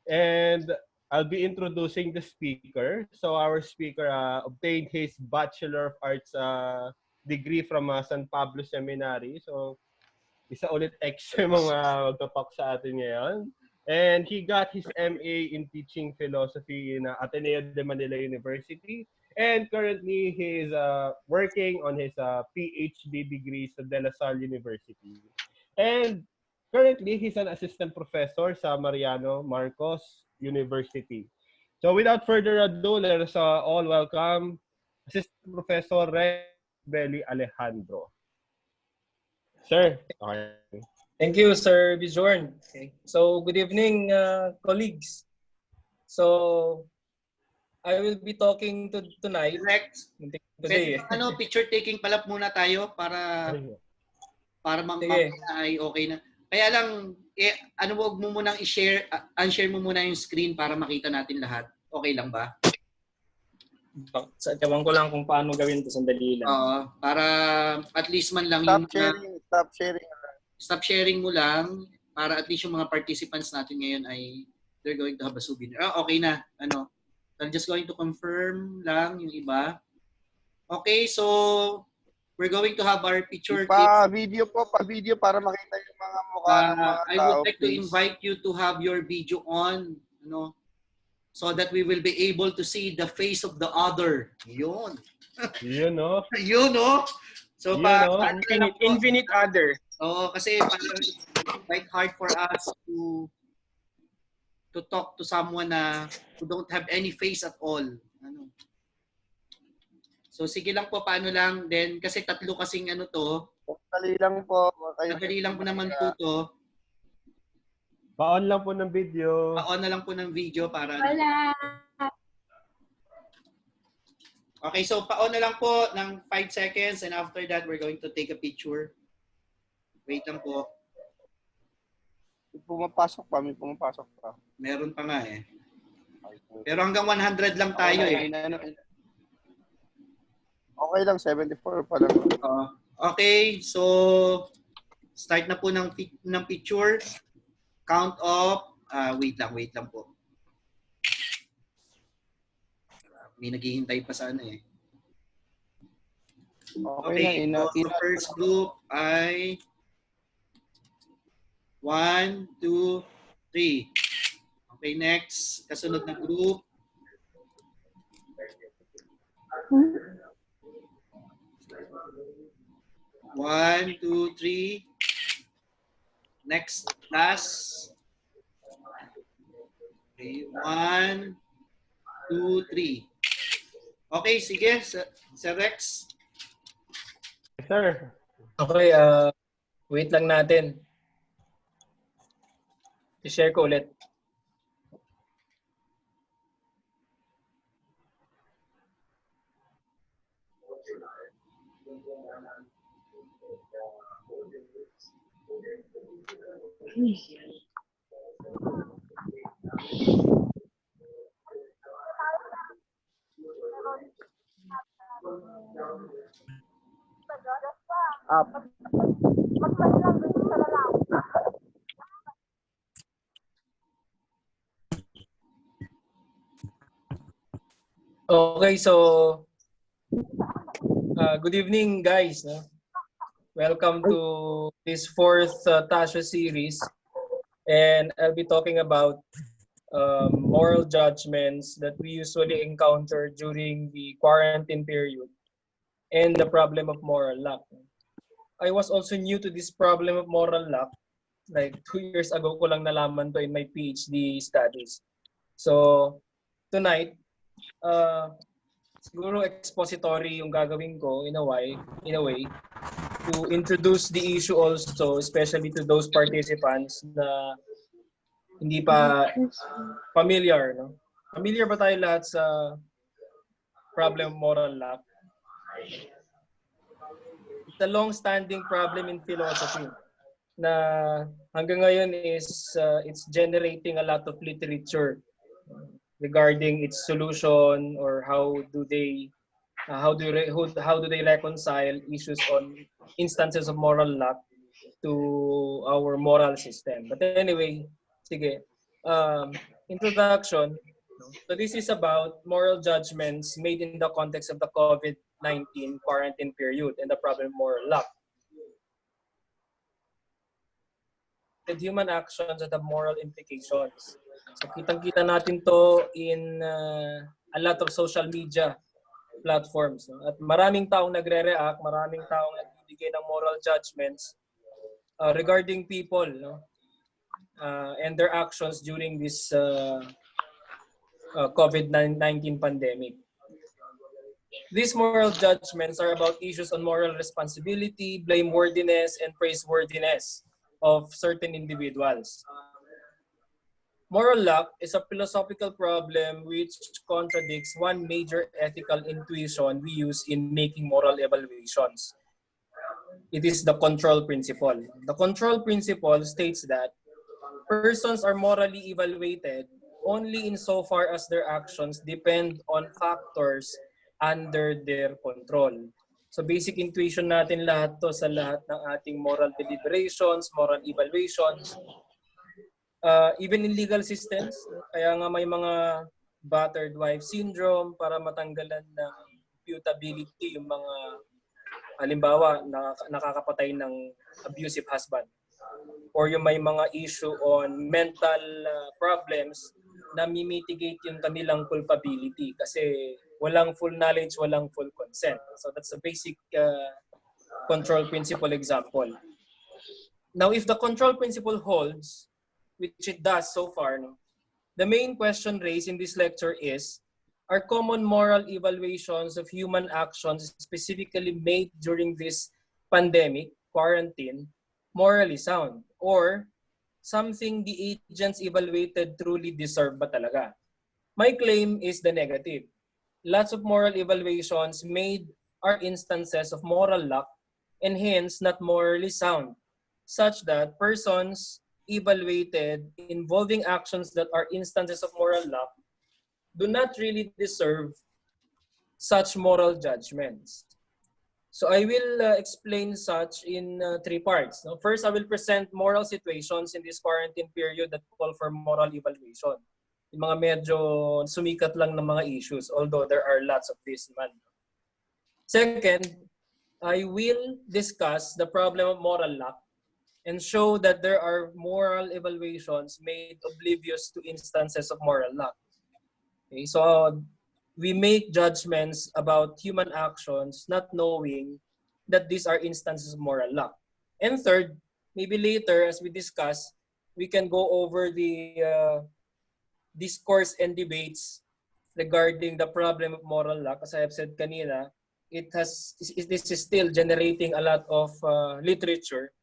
and I'll be introducing the speaker. So our speaker obtained his Bachelor of Arts degree from San Pablo Seminary. So isa ulit extra yung mga magtatalk sa atin ngayon. And he got his MA in Teaching Philosophy in Ateneo de Manila University. And currently, he is working on his PhD degree sa De La Salle University. And currently, he's an assistant professor sa Mariano Marcos University. So without further ado, let us all welcome Assistant Professor Belli Alejandro. Sir, okay. Thank you, Sir Bjorn. Okay. So, good evening, colleagues. So, I will be talking tonight. Correct. Today. Picture taking pala muna tayo para mamaya ay okay na. Kaya lang, wag mo munang i-share, unshare mo muna yung screen para makita natin lahat. Okay lang ba? Ewan ko lang kung paano gawin ito, sandali lang. Para at least man lang Stop sharing. Stop sharing mo lang para at least yung mga participants natin ngayon ay they're going to have a souvenir. Okay na. I'm just going to confirm lang yung iba. Okay, so we're going to have our picture. Pa-video para makita yung mga mukha ng mga tao. I would like to invite you to have your video on, so that we will be able to see the face of the other. Yun. Yun, no? Yun, no? So, infinite other. Kasi it's quite hard for us to talk to someone who don't have any face at all. So, sige lang po, paano lang. Then, kasi tatlo kasing to. Dali lang po. Dali lang po naman po to. Pa-on lang po ng video. Pa-on na lang po ng video para... Wala. Okay, so pa-on na lang po ng 5 seconds and after that, we're going to take a picture. Wait lang po. May pumapasok pa. Meron pa nga eh. Pero hanggang 100 lang tayo eh. Okay lang, 74 pa lang. Okay, so start na po ng picture. Count of, wait lang po. May naghihintay pa sana eh. Okay, so the first group ay 1, 2, 3. Okay, next. Kasunod na group. 1, 2, 3. Next, last. Okay, 1, 2, 3. Okay, sige, Sir Rex. Sir. Okay, wait lang natin. I-share ko ulit. Up. Okay, so good evening, guys. Welcome to this 4th Tasyo series, and I'll be talking about moral judgments that we usually encounter during the quarantine period and the problem of moral lack. I was also new to this problem of moral lack. Like 2 years ago ko lang nalaman to in my PhD studies. So tonight, siguro expository yung gagawin ko in a way to introduce the issue also, especially to those participants na hindi pa familiar, no? Familiar ba tayo lahat sa problem of moral lack? It's a long-standing problem in philosophy na hanggang ngayon is it's generating a lot of literature regarding its solution or how do they reconcile issues on instances of moral lack to our moral system. But anyway, sige. introduction. So this is about moral judgments made in the context of the COVID-19 quarantine period and the problem of moral law. And human actions that have moral implications. So kitang-kita natin to in a lot of social media platforms. No? At maraming taong nagre-react, maraming taong nagbibigay ng moral judgments regarding people, no? And their actions during this COVID-19 pandemic. These moral judgments are about issues on moral responsibility, blameworthiness, and praiseworthiness of certain individuals. Moral lack is a philosophical problem which contradicts one major ethical intuition we use in making moral evaluations. It is the control principle. The control principle states that persons are morally evaluated only insofar as their actions depend on factors under their control. So basic intuition natin lahat to sa lahat ng ating moral deliberations, moral evaluations, even in legal systems. Kaya nga may mga battered wife syndrome para matanggalan ng imputability yung mga halimbawa nakakapatay ng abusive husband. Or yung may mga issue on mental problems na mimitigate yung kanilang culpability kasi walang full knowledge, walang full consent. So that's a basic control principle example. Now, if the control principle holds, which it does so far, no, the main question raised in this lecture is, are common moral evaluations of human actions specifically made during this pandemic, quarantine, morally sound? Or something the agents evaluated truly deserve ba talaga? My claim is the negative. Lots of moral evaluations made are instances of moral lack and hence not morally sound, such that persons evaluated involving actions that are instances of moral lack do not really deserve such moral judgments. So I will explain such in 3 parts. No? First, I will present moral situations in this quarantine period that call for moral evaluation. Yung mga medyo sumikat lang ng mga issues, although there are lots of this naman. Second, I will discuss the problem of moral lack and show that there are moral evaluations made oblivious to instances of moral lack. Okay, so we make judgments about human actions not knowing that these are instances of moral lack. And third, maybe later as we discuss, we can go over the discourse and debates regarding the problem of moral lack. As I have said kanina, this is still generating a lot of literature.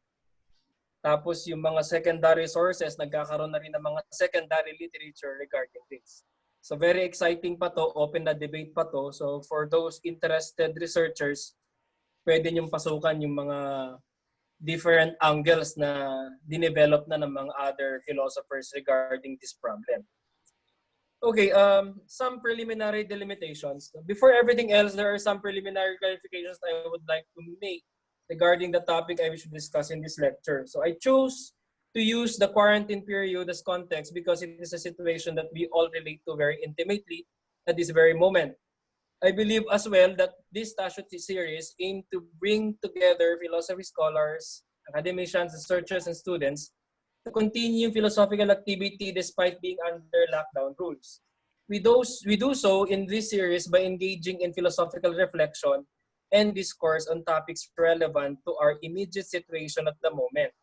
Tapos yung mga secondary sources, nagkakaroon na rin ng mga secondary literature regarding this. So very exciting pa to, open na debate pa to. So for those interested researchers, pwede niyong pasukan yung mga different angles na dinevelop na ng mga other philosophers regarding this problem. Okay, some preliminary delimitations. Before everything else, there are some preliminary clarifications I would like to make regarding the topic I wish to discuss in this lecture. So I chose to use the quarantine period as context because it is a situation that we all relate to very intimately at this very moment. I believe as well that this Tasyo series aimed to bring together philosophy scholars, academicians, researchers, and students to continue philosophical activity despite being under lockdown rules. We do so in this series by engaging in philosophical reflection and discourse on topics relevant to our immediate situation at the moment,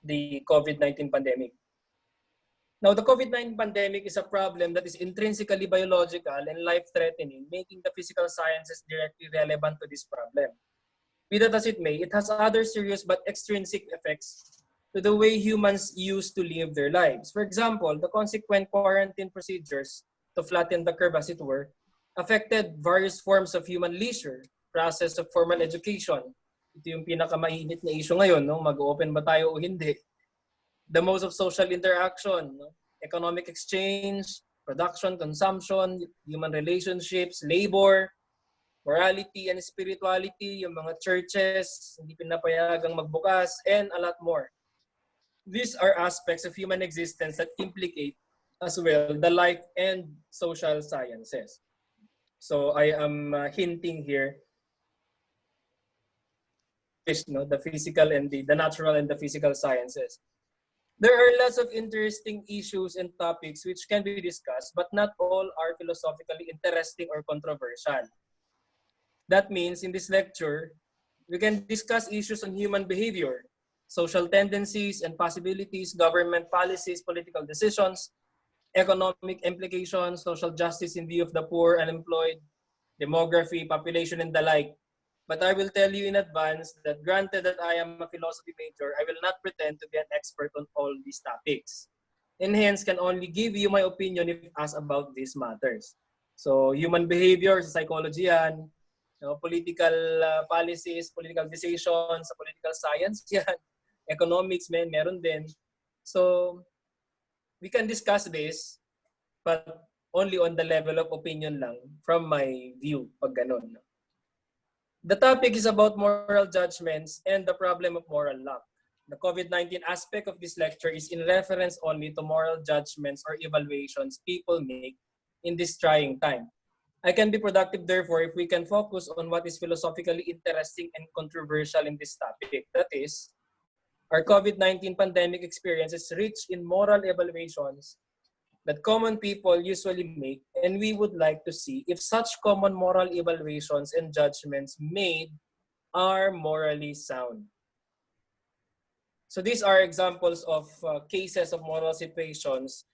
the COVID-19 pandemic. Now, the COVID-19 pandemic is a problem that is intrinsically biological and life-threatening, making the physical sciences directly relevant to this problem. Be that as it may, it has other serious but extrinsic effects to the way humans used to live their lives. For example, the consequent quarantine procedures, to flatten the curve as it were, affected various forms of human leisure, process of formal education. Ito yung pinakamainit na issue ngayon, no? Mag-open ba tayo o hindi? The modes of social interaction, no? Economic exchange, production, consumption, human relationships, labor, morality and spirituality, yung mga churches, hindi pinapayagang magbukas, and a lot more. These are aspects of human existence that implicate as well the life and social sciences. So I am hinting here, no, the physical and the natural and the physical sciences. There are lots of interesting issues and topics which can be discussed, but not all are philosophically interesting or controversial. That means in this lecture, we can discuss issues on human behavior, social tendencies and possibilities, government policies, political decisions, economic implications, social justice in view of the poor, unemployed, demography, population, and the like. But I will tell you in advance that granted that I am a philosophy major, I will not pretend to be an expert on all these topics. And hence can only give you my opinion if asked about these matters. So human behavior, psychology yan, political policies, political decisions, sa political science yan, economics, meron din. So we can discuss this, but only on the level of opinion lang from my view, pag ganun. The topic is about moral judgments and the problem of moral luck. The COVID-19 aspect of this lecture is in reference only to moral judgments or evaluations people make in this trying time. I can be productive, therefore, if we can focus on what is philosophically interesting and controversial in this topic. That is, our COVID-19 pandemic experience is rich in moral evaluations that common people usually make, and we would like to see if such common moral evaluations and judgments made are morally sound. So these are examples of cases of moral situations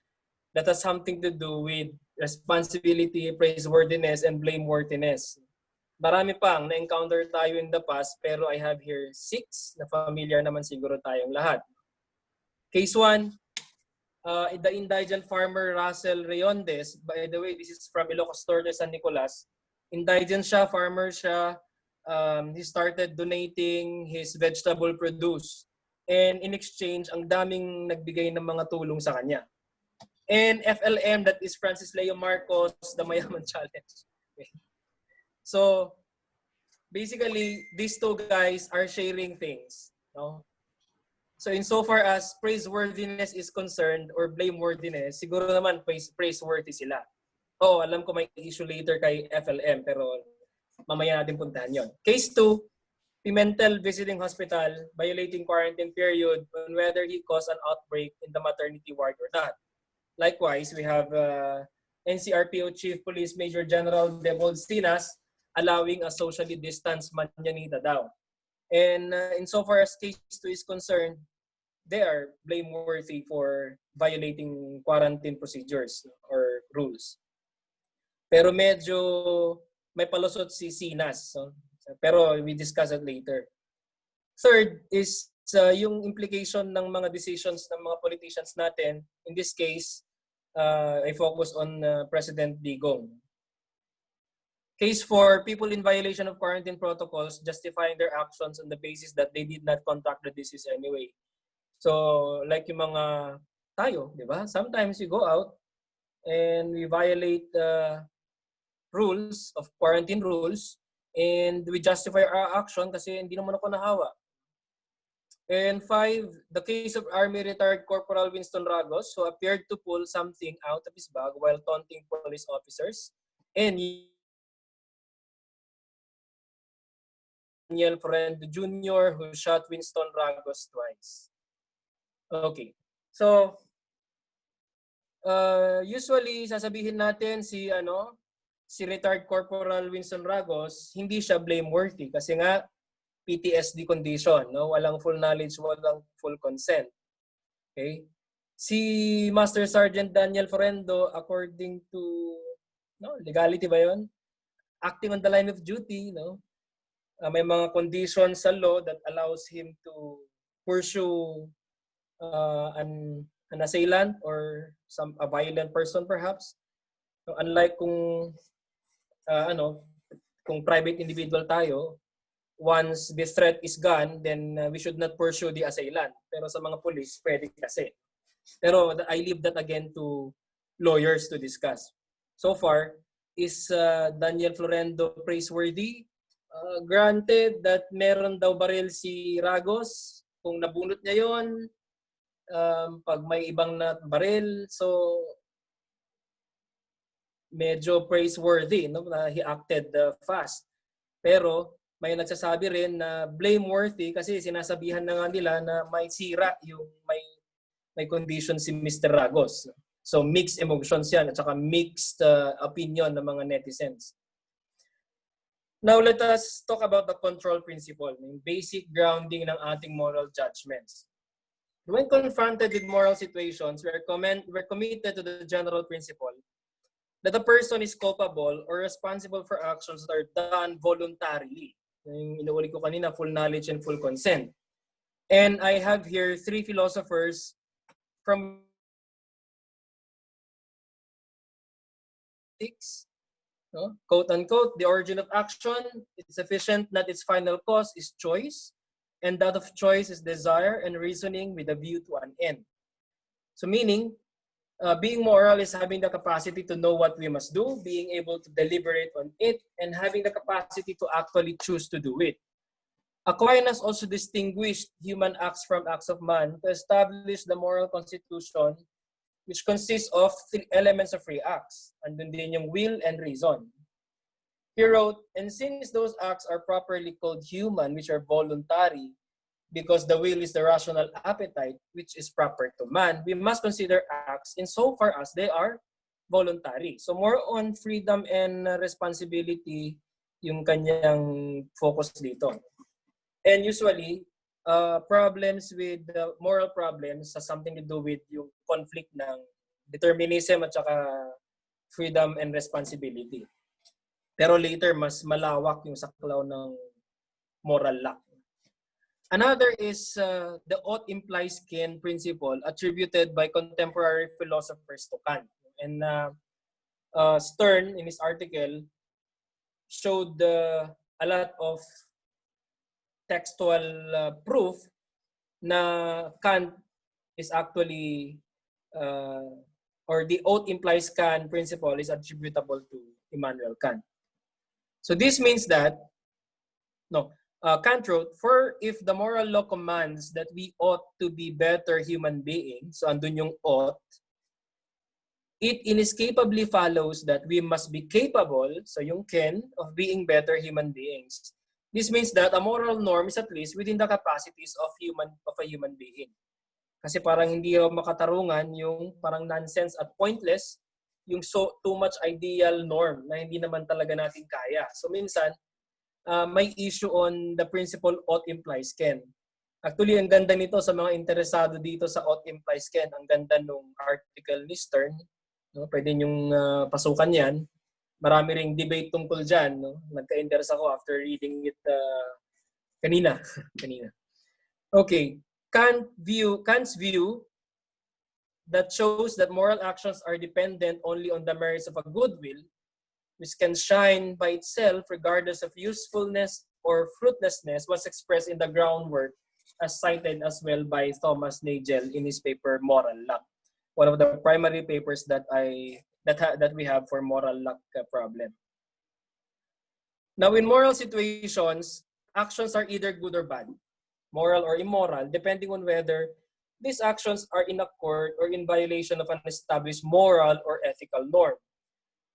that has something to do with responsibility, praiseworthiness, and blameworthiness. Marami pang na-encounter tayo in the past, pero I have here 6 na familiar naman siguro tayong lahat. Case 1, the indigent farmer Russell Riondes. By the way, this is from Ilocos Norte, San Nicolas. Indigent siya, farmer siya. He started donating his vegetable produce. And in exchange, ang daming nagbigay ng mga tulong sa kanya. And FLM, that is Francis Leo Marcos, the Mayaman Challenge. Okay. So, basically, these two guys are sharing things. No? So insofar as praiseworthiness is concerned or blameworthiness, siguro naman praiseworthy sila. Oo, alam ko may issue later kay FLM, pero mamaya natin puntahan yon. Case 2, Pimentel visiting hospital, violating quarantine period on whether he caused an outbreak in the maternity ward or not. Likewise, we have NCRPO Chief Police Major General Debold Sinas allowing a socially distanced manyanita daw. And insofar as case 2 is concerned, they are blameworthy for violating quarantine procedures or rules. Pero medyo may palusot si Sinas. So, pero we discuss it later. Third is yung implication ng mga decisions ng mga politicians natin. In this case, I focus on President Digong. Case 4, people in violation of quarantine protocols justifying their actions on the basis that they did not contract the disease anyway. So, like yung mga tayo, di ba? Sometimes we go out and we violate rules of quarantine rules and we justify our action kasi hindi naman ako nahawa. And 5, the case of Army retired Corporal Winston Ragos who appeared to pull something out of his bag while taunting police officers and Daniel Friend Jr. who shot Winston Ragos twice. Okay. So, usually sasabihin natin si retired Corporal Winston Ragos, hindi siya blameworthy kasi nga PTSD condition, no? Walang full knowledge, walang full consent. Okay? Si Master Sergeant Daniel Forendo, according to legality ba 'yon? Acting on the line of duty, no? May mga conditions sa law that allows him to pursue an assailant or a violent person perhaps. So, unlike kung kung private individual tayo, once this threat is gone, then we should not pursue the assailant. Pero sa mga police, pwede kasi. Pero I leave that again to lawyers to discuss. So far, is Daniel Florendo praiseworthy? Granted that meron daw baril si Ragos. Kung nabunot niya yon, pag may ibang na baril, so medyo praiseworthy, no, na he acted fast. Pero may nagsasabi rin na blameworthy kasi sinasabihan na nga nila na may sira yung may condition si Mr. Ragos. So mixed emotions yan at saka mixed opinion ng mga netizens. Now let us talk about the control principle, yung basic grounding ng ating moral judgments. When confronted with moral situations, we're committed to the general principle that a person is culpable or responsible for actions that are done voluntarily. Yung inuulit ko kanina, full knowledge and full consent. And I have here 3 philosophers from 6, no? Quote unquote, the origin of action is sufficient that its final cause is choice, and that of choice is desire and reasoning with a view to an end. So meaning, being moral is having the capacity to know what we must do, being able to deliberate on it, and having the capacity to actually choose to do it. Aquinas also distinguished human acts from acts of man to establish the moral constitution, which consists of 3 elements of free acts. Andun din yung will and reason. He wrote, and since those acts are properly called human, which are voluntary, because the will is the rational appetite, which is proper to man, we must consider acts insofar as they are voluntary. So more on freedom and responsibility yung kanyang focus dito. And usually, problems with moral problems has something to do with yung conflict ng determinism at saka freedom and responsibility. Pero later, mas malawak yung saklaw ng moral law. Another is the ought implies can principle attributed by contemporary philosophers to Kant. And Stern, in his article, showed a lot of textual proof na Kant is actually, or the ought implies can principle is attributable to Immanuel Kant. So this means that, Kant wrote, for if the moral law commands that we ought to be better human beings, so andun yung ought, it inescapably follows that we must be capable, so yung can, of being better human beings. This means that a moral norm is at least within the capacities of a human being. Kasi parang hindi makatarungan yung parang nonsense at pointless, yung too much ideal norm na hindi naman talaga natin kaya. So minsan, may issue on the principle ought implies can. Actually, ang ganda nito sa mga interesado dito sa ought implies can. Ang ganda nung article ni Stern. No? Pwede niyong pasukan yan. Marami ring debate tungkol dyan. No? Nagka-interest ako after reading it kanina. Okay. Kant's view that shows that moral actions are dependent only on the merits of a good will, which can shine by itself regardless of usefulness or fruitlessness, was expressed in the groundwork as cited as well by Thomas Nagel in his paper Moral Luck, one of the primary papers that we have for moral luck problem. Now, in moral situations, actions are either good or bad, moral or immoral, depending on whether these actions are in accord or in violation of an established moral or ethical norm.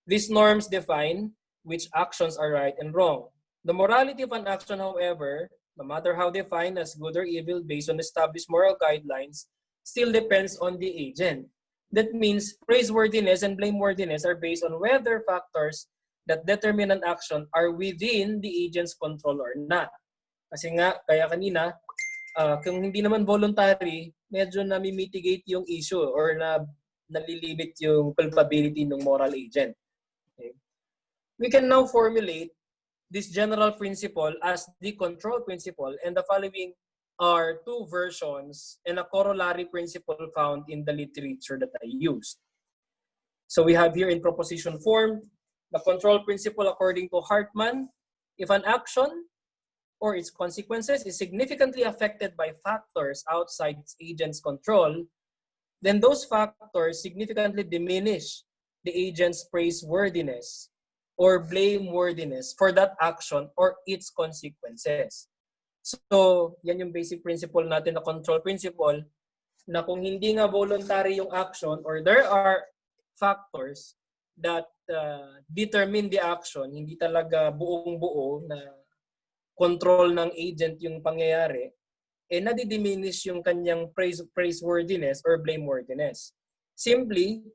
These norms define which actions are right and wrong. The morality of an action, however, no matter how defined as good or evil based on established moral guidelines, still depends on the agent. That means praiseworthiness and blameworthiness are based on whether factors that determine an action are within the agent's control or not. Kasi nga, kaya kanina, kung hindi naman voluntary, medyo nami-mitigate yung issue or nalilimit yung culpability ng moral agent. Okay. We can now formulate this general principle as the control principle, and the following are 2 versions and a corollary principle found in the literature that I used. So we have here in proposition form, the control principle according to Hartman: if an action or its consequences is significantly affected by factors outside its agent's control, then those factors significantly diminish the agent's praiseworthiness or blameworthiness for that action or its consequences. So, yan yung basic principle natin na control principle. na kung hindi nga voluntary yung action or there are factors that determine the action, hindi talaga buong-buo na control ng agent yung pangyayari, nadidiminish yung kanyang praiseworthiness or blameworthiness. Simply,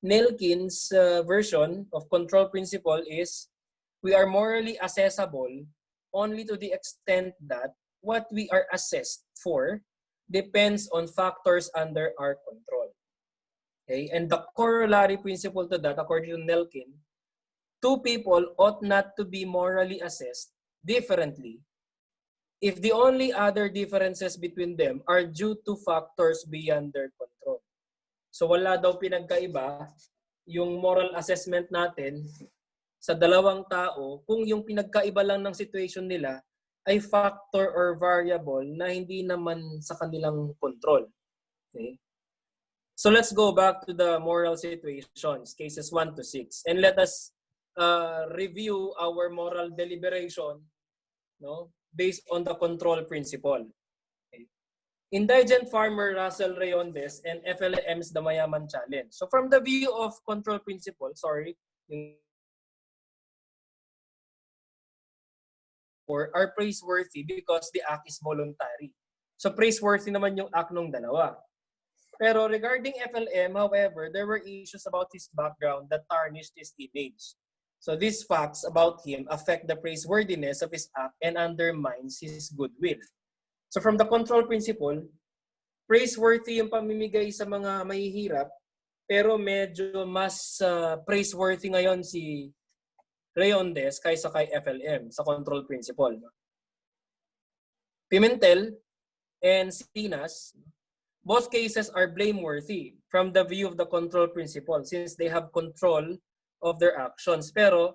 Nelkin's version of control principle is we are morally assessable only to the extent that what we are assessed for depends on factors under our control. Okay? And the corollary principle to that, according to Nelkin, two people ought not to be morally assessed differently if the only other differences between them are due to factors beyond their control. So wala daw pinagkaiba yung moral assessment natin sa dalawang tao kung yung pinagkaiba lang ng situation nila ay factor or variable na hindi naman sa kanilang control. Okay? So let's go back to the moral situations, cases 1 to 6, and let us review our moral deliberation, no, based on the control principle. Okay. Indigent farmer Russell Rayondes and FLM's The Mayaman Challenge. So from the view of control principle, are praiseworthy because the act is voluntary. So praiseworthy naman yung act ng dalawa. Pero regarding FLM, however, there were issues about his background that tarnished his image. So these facts about him affect the praiseworthiness of his act and undermines his goodwill. So from the control principle, praiseworthy yung pamimigay sa mga mahihirap, pero medyo mas praiseworthy ngayon si Rayondes kaysa kay FLM sa control principle. Pimentel and Sinas, both cases are blameworthy from the view of the control principle since they have control of their actions. Pero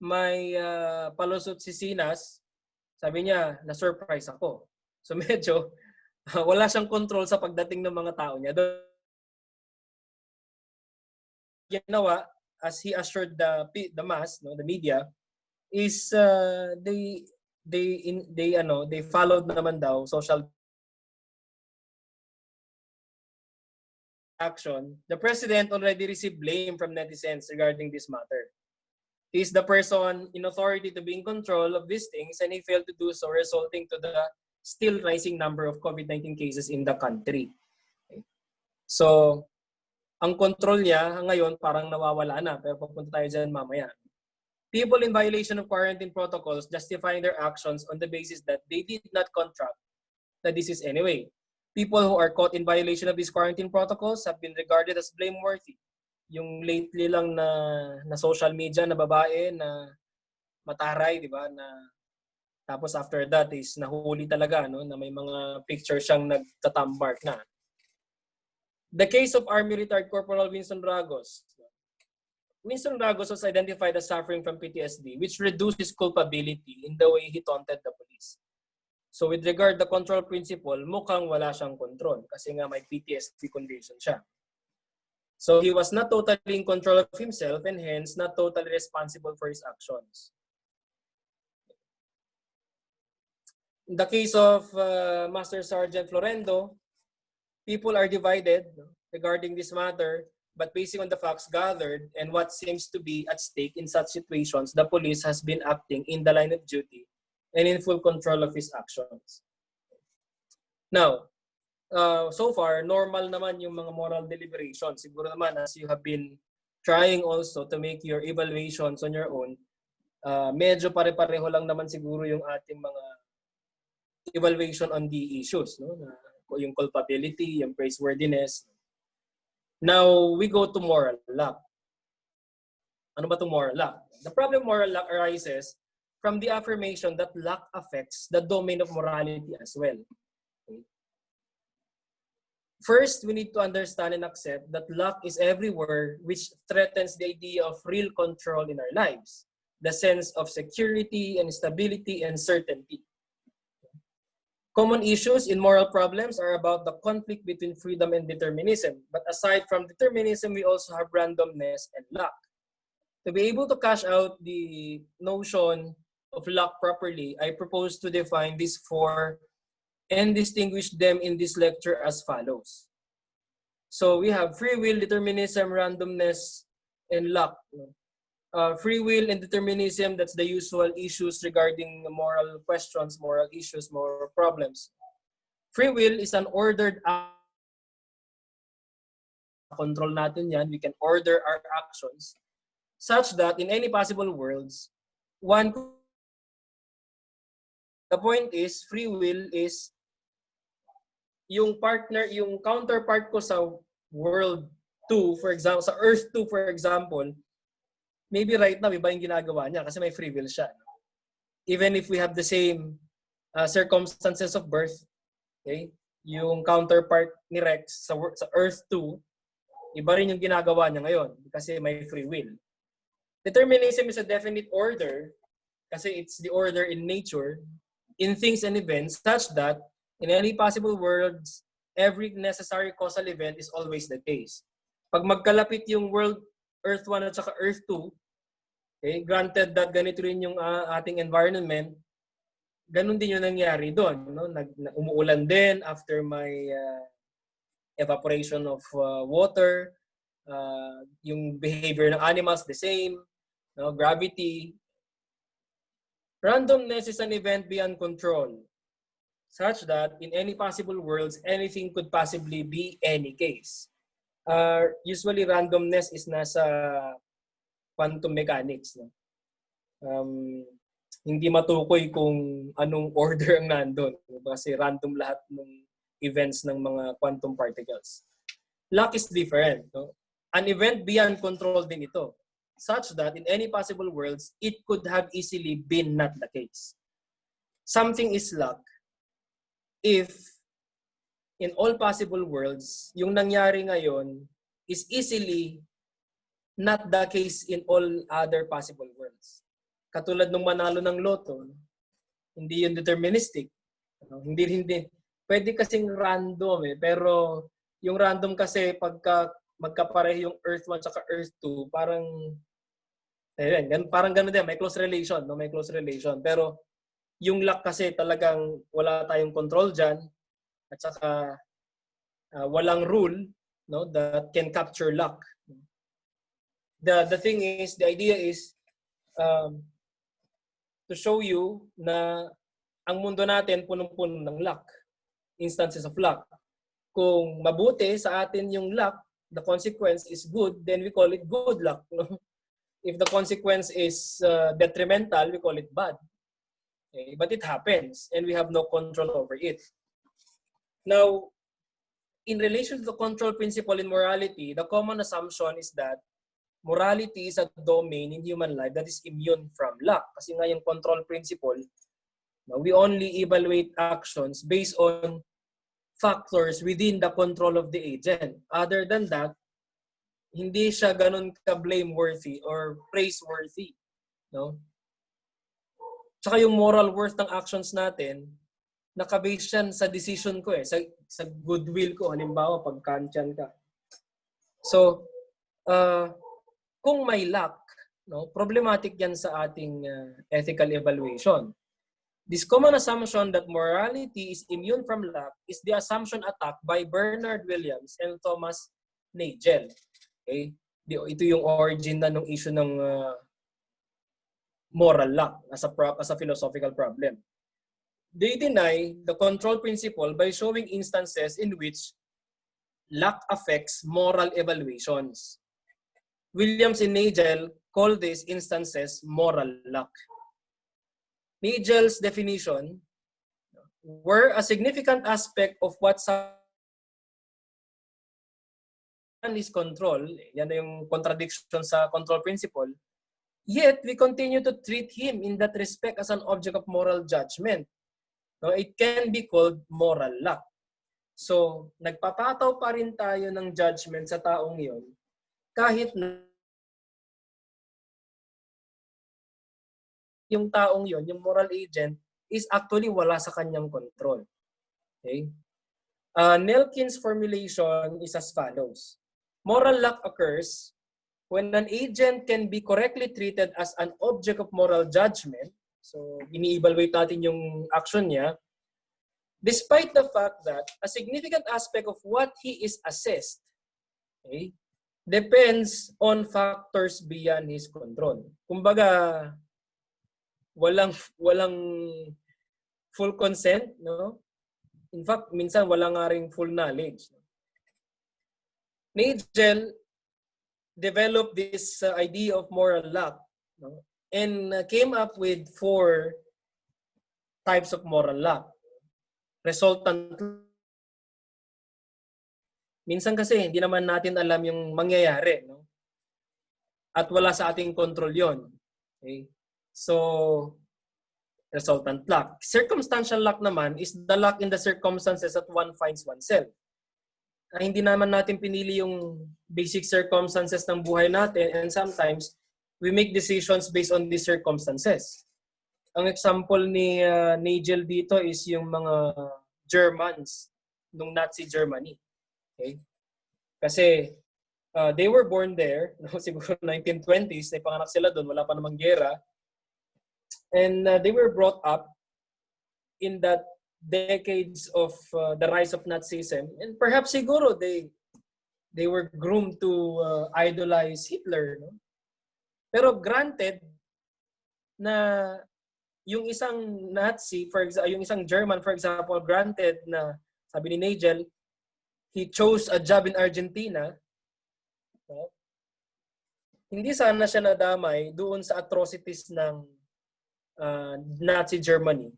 may palusot si Sinas, sabi niya, na-surprise ako. So medyo wala siyang control sa pagdating ng mga tao niya. Ginawa, as he assured the mass, no, the media, is they followed naman daw social action. The president already received blame from netizens regarding this matter. He is the person in authority to be in control of these things, and he failed to do so, resulting to the still rising number of COVID-19 cases in the country. Okay. So, ang control niya ngayon parang nawawala na, pero pupunta tayo dyan mamaya. People in violation of quarantine protocols justifying their actions on the basis that they did not contract the disease anyway. People who are caught in violation of these quarantine protocols have been regarded as blameworthy. Yung lately lang na social media na babae na mataray, di ba? Na tapos after that is nahuli talaga, no, na may mga pictures siyang nagtatambark na. The case of Army retired Corporal Winston Ragos. Winston Ragos was identified as suffering from PTSD, which reduced his culpability in the way he taunted the police. So with regard to the control principle, mukhang wala siyang control kasi nga may PTSD condition siya. So he was not totally in control of himself and hence not totally responsible for his actions. In the case of Master Sergeant Florendo, people are divided regarding this matter, but based on the facts gathered and what seems to be at stake in such situations, the police has been acting in the line of duty and in full control of his actions. Now, so far, normal naman yung mga moral deliberations. Siguro naman, as you have been trying also to make your evaluations on your own, medyo pare-pareho lang naman siguro yung ating mga evaluation on the issues, no? Yung culpability, yung praiseworthiness. Now, we go to moral lack. Ano ba itong moral lack? The problem moral lack arises from the affirmation that luck affects the domain of morality as well. Okay. First, we need to understand and accept that luck is everywhere, which threatens the idea of real control in our lives, the sense of security and stability and certainty. Common issues in moral problems are about the conflict between freedom and determinism. But aside from determinism, we also have randomness and luck. To be able to cash out the notion of luck properly, I propose to define these four and distinguish them in this lecture as follows. So we have free will, determinism, randomness, and luck. Free will and determinism, that's the usual issues regarding moral questions, moral issues, moral problems. Free will is an ordered act. Control natin yan. We can order our actions such that in any possible worlds, one could. The point is, free will is yung partner, yung counterpart ko sa world 2, for example, sa Earth 2, for example, maybe right now, iba yung ginagawa niya kasi may free will siya. Even if we have the same circumstances of birth, okay, yung counterpart ni Rex sa Earth 2, iba rin yung ginagawa niya ngayon kasi may free will. Determinism is a definite order kasi it's the order in nature, in things and events, such that in any possible worlds, every necessary causal event is always the case. Pag magkalapit yung world Earth 1 at saka Earth 2, okay, granted that ganito rin yung ating environment, ganun din yung nangyari doon. No? Umuulan din after my evaporation of water, yung behavior ng animals, the same, no? Gravity. Randomness is an event beyond control, such that in any possible worlds, anything could possibly be any case. Usually, randomness is nasa quantum mechanics. No? Hindi matukoy kung anong order ang nandun. Kasi random lahat ng events ng mga quantum particles. Luck is different. No? An event beyond control din ito, such that in any possible worlds, it could have easily been not the case. Something is luck if in all possible worlds, yung nangyari ngayon is easily not the case in all other possible worlds. Katulad nung manalo ng loto, hindi yun deterministic. Hindi. Pwede kasing random pero yung random kasi pagka magkapareho yung Earth 1 at Earth 2, parang gano'n din, may close relation, no? May close relation. Pero yung luck kasi talagang wala tayong control dyan at saka walang rule, no, that can capture luck. The thing is, the idea is to show you na ang mundo natin punong-puno ng luck, instances of luck. Kung mabuti sa atin yung luck, the consequence is good, then we call it good luck. No? If the consequence is detrimental, we call it bad. Okay? But it happens, and we have no control over it. Now, in relation to the control principle in morality, the common assumption is that morality is a domain in human life that is immune from luck. Kasi nga yung control principle, we only evaluate actions based on factors within the control of the agent. Other than that, hindi siya ganun ka-blameworthy or praiseworthy. No? Tsaka yung moral worth ng actions natin, nakabase yan sa decision ko sa goodwill ko. Halimbawa, pag Kantian ka. So, kung may luck, no, problematic yan sa ating ethical evaluation. This common assumption that morality is immune from luck is the assumption attacked by Bernard Williams and Thomas Nagel. Okay? Ito yung origin na ng issue ng moral luck as a philosophical problem. They deny the control principle by showing instances in which luck affects moral evaluations. Williams and Nagel call these instances moral luck. Nagel's definition, were a significant aspect of what is control, yan na yung contradiction sa control principle, yet we continue to treat him in that respect as an object of moral judgment. No, it can be called moral luck. So, nagpapataw pa rin tayo ng judgment sa taong yon kahit na yung taong yon, yung moral agent, is actually wala sa kanyang control. Okay? Nelkin's formulation is as follows. Moral luck occurs when an agent can be correctly treated as an object of moral judgment. So, ini-evaluate natin yung action niya, despite the fact that a significant aspect of what he is assessed Okay? Depends on factors beyond his control. Kumbaga, walang full consent, no? In fact, minsan wala nga ring full knowledge. Nagel developed this idea of moral luck, no? And came up with 4 types of moral luck. Resultant. Minsan kasi hindi naman natin alam yung mangyayari, no? At wala sa ating control 'yon. Okay? So, resultant luck. Circumstantial luck naman is the luck in the circumstances that one finds oneself. Hindi naman natin pinili yung basic circumstances ng buhay natin, and sometimes we make decisions based on these circumstances. Ang example ni Nagel dito is yung mga Germans nung Nazi Germany. Okay? Kasi they were born there, no? Siguro 1920s, ipanganak sila doon, wala pa namang gera. And they were brought up in that decades of the rise of Nazism, and perhaps siguro they were groomed to idolize Hitler, no? Pero granted na yung isang Nazi, for example, yung isang German, for example, granted na sabi ni Nagel, he chose a job in Argentina, no? Hindi sana siya nadamay doon sa atrocities ng Nazi Germany.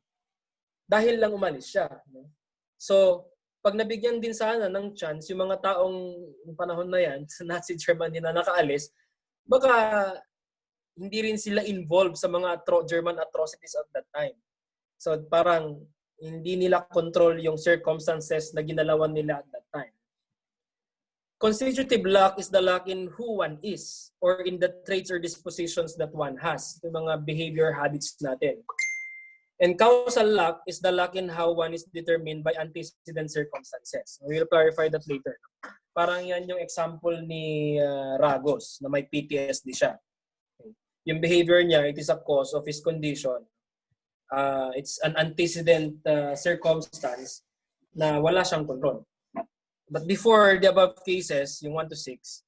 Dahil lang umalis siya. No? So, pag nabigyan din sana ng chance, yung mga taong panahon na yan, sa Nazi Germany na nakaalis, baka hindi rin sila involved sa mga German atrocities at that time. So, parang hindi nila control yung circumstances na ginalawan nila at that time. Constitutive luck is the luck in who one is or in the traits or dispositions that one has. Yung mga behavior habits natin. And causal luck is the luck in how one is determined by antecedent circumstances. We'll clarify that later. Parang yan yung example ni Ragos na may PTSD siya. Yung behavior niya, it is a cause of his condition. It's an antecedent circumstance na wala siyang control. But before the above cases, yung 1 to 6,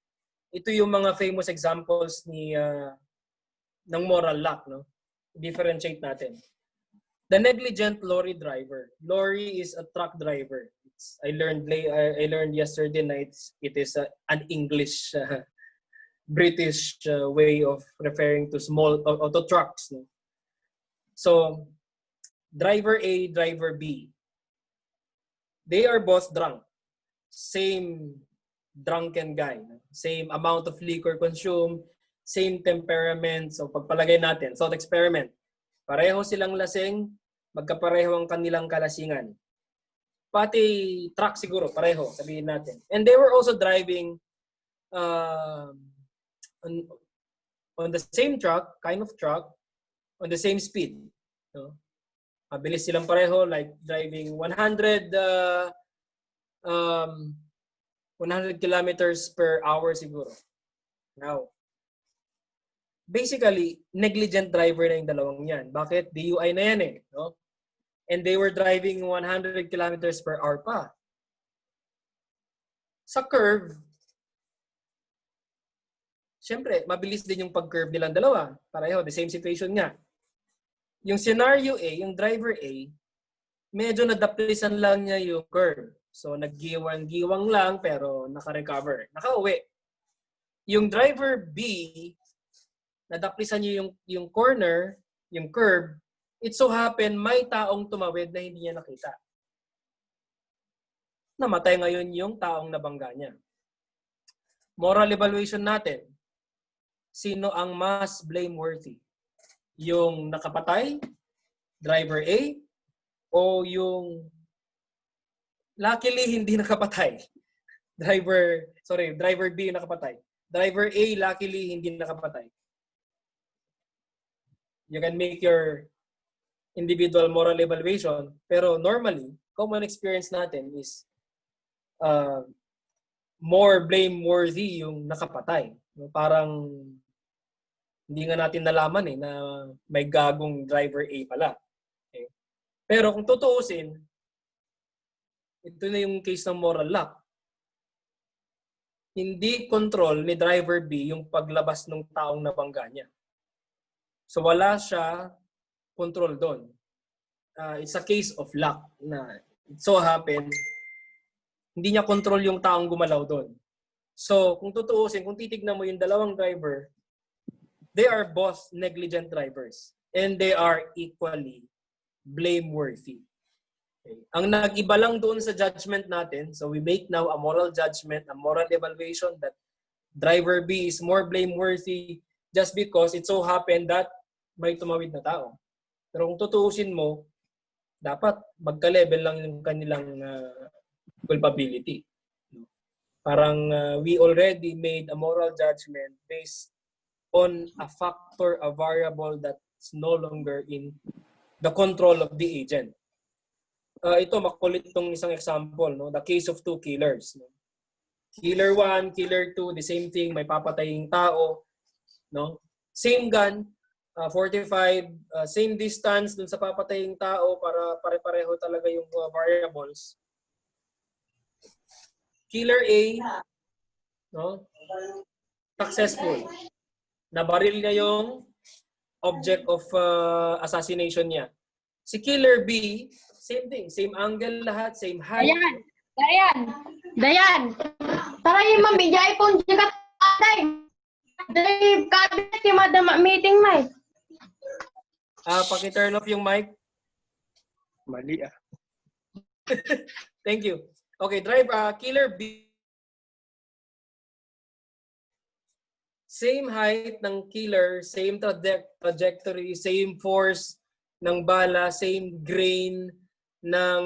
ito yung mga famous examples ni ng moral luck, no? Differentiate natin. The negligent lorry driver. Lorry is a truck driver. I learned yesterday night it is an English British way of referring to small auto trucks. No? So, driver A, driver B. They are both drunk. Same drunken guy. No? Same amount of liquor consumed, same temperament. So, pagpalagay natin, thought experiment. Pareho silang lasing, magkapareho ang kanilang kalasingan. Pati truck siguro, pareho, sabihin natin. And they were also driving on the same truck, kind of truck, on the same speed. So, mabilis silang pareho, like driving 100 kilometers per hour siguro. Now, basically, negligent driver na yung dalawang yan. Bakit? DUI na yan eh. No? And they were driving 100 kilometers per hour pa. Sa curve, syempre, mabilis din yung pag-curve nilang dalawa. Pareho, the same situation nga. Yung scenario A, yung driver A, medyo nadaplisan lang niya yung curve. So, naggiwang-giwang lang pero naka-recover. Naka-uwi. Yung driver B, nadaplisan niyo yung corner, yung curve, it so happen may taong tumawid na hindi niya nakita. Namatay ngayon yung taong nabangga niya. Moral evaluation natin. Sino ang mas blameworthy? Yung nakapatay, driver A, o yung luckily hindi nakapatay? Driver B yung nakapatay. Driver A, luckily hindi nakapatay. You can make your individual moral evaluation. Pero normally, common experience natin is more blameworthy yung nakapatay. Parang hindi nga natin nalaman na may gagong driver A pala. Okay? Pero kung tutuusin, ito na yung case ng moral luck. hindi control ni driver B yung paglabas ng taong nabangga niya. So wala siya control doon. It's a case of luck na it so happen hindi niya control yung taong gumalaw doon. So kung tutuusin, kung titignan mo yung dalawang driver, they are both negligent drivers and they are equally blameworthy. Okay. Ang nag-iba lang doon sa judgment natin, so we make now a moral judgment, a moral evaluation that driver B is more blameworthy just because it so happened that may tumawid na tao. Pero kung tutuusin mo, dapat magka-level lang yung kanilang culpability. Parang we already made a moral judgment based on a factor, a variable that's no longer in the control of the agent. Ito, makulit itong isang example, no? The case of two killers. No? Killer 1, killer 2, the same thing, may papataying tao. No? Same gun, 45, same distance dun sa papataying tao para pare-pareho talaga yung variables. Killer A, no? Successful. Nabaril niya yung object of assassination niya. Si Killer B, same thing. Same angle lahat, same height. Dayan. Tara yung mambijay kung jagat aday. Dahil cabinet yung madama meeting may. Paki-turn off yung mic. Mali Thank you. Okay, Killer B. Same height ng killer, same trajectory, same force ng bala, same grain ng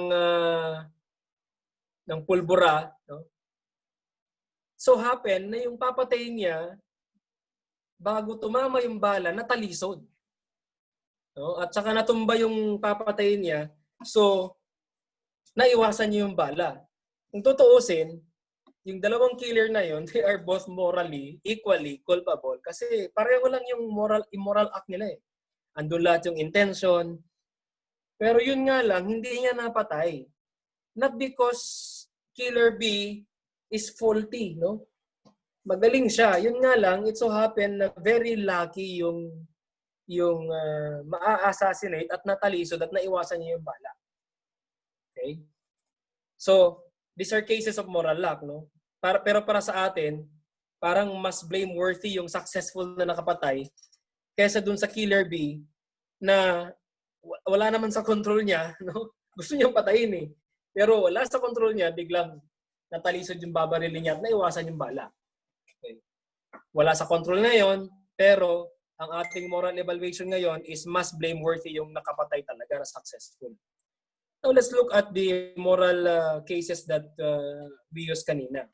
pulbura, no? So happen na yung papatayin niya bago tumama yung bala, natalisod. No? At saka natumba yung papatayin niya, so naiwasan niya yung bala. Kung tutuusin, yung dalawang killer na yun, they are both morally equally culpable kasi pareho lang yung immoral act nila eh. Andun lahat yung intention. Pero yun nga lang, hindi niya napatay. Not because killer B is faulty, no? Magaling siya. Yun nga lang, it so happen na very lucky yung maa-assassinate at natalisod at naiwasan niya yung bala. Okay? So, these are cases of moral luck, no? Pero para sa atin, parang mas blameworthy yung successful na nakapatay kaysa dun sa killer B na wala naman sa control niya, no? Gusto niyang patayin eh. Pero wala sa control niya, biglang natalisod yung babarilin niya at naiwasan yung bala. Okay. Wala sa control ngayon, pero ang ating moral evaluation ngayon is mas blameworthy yung nakapatay talaga na successful. Now let's look at the moral cases that we used kanina.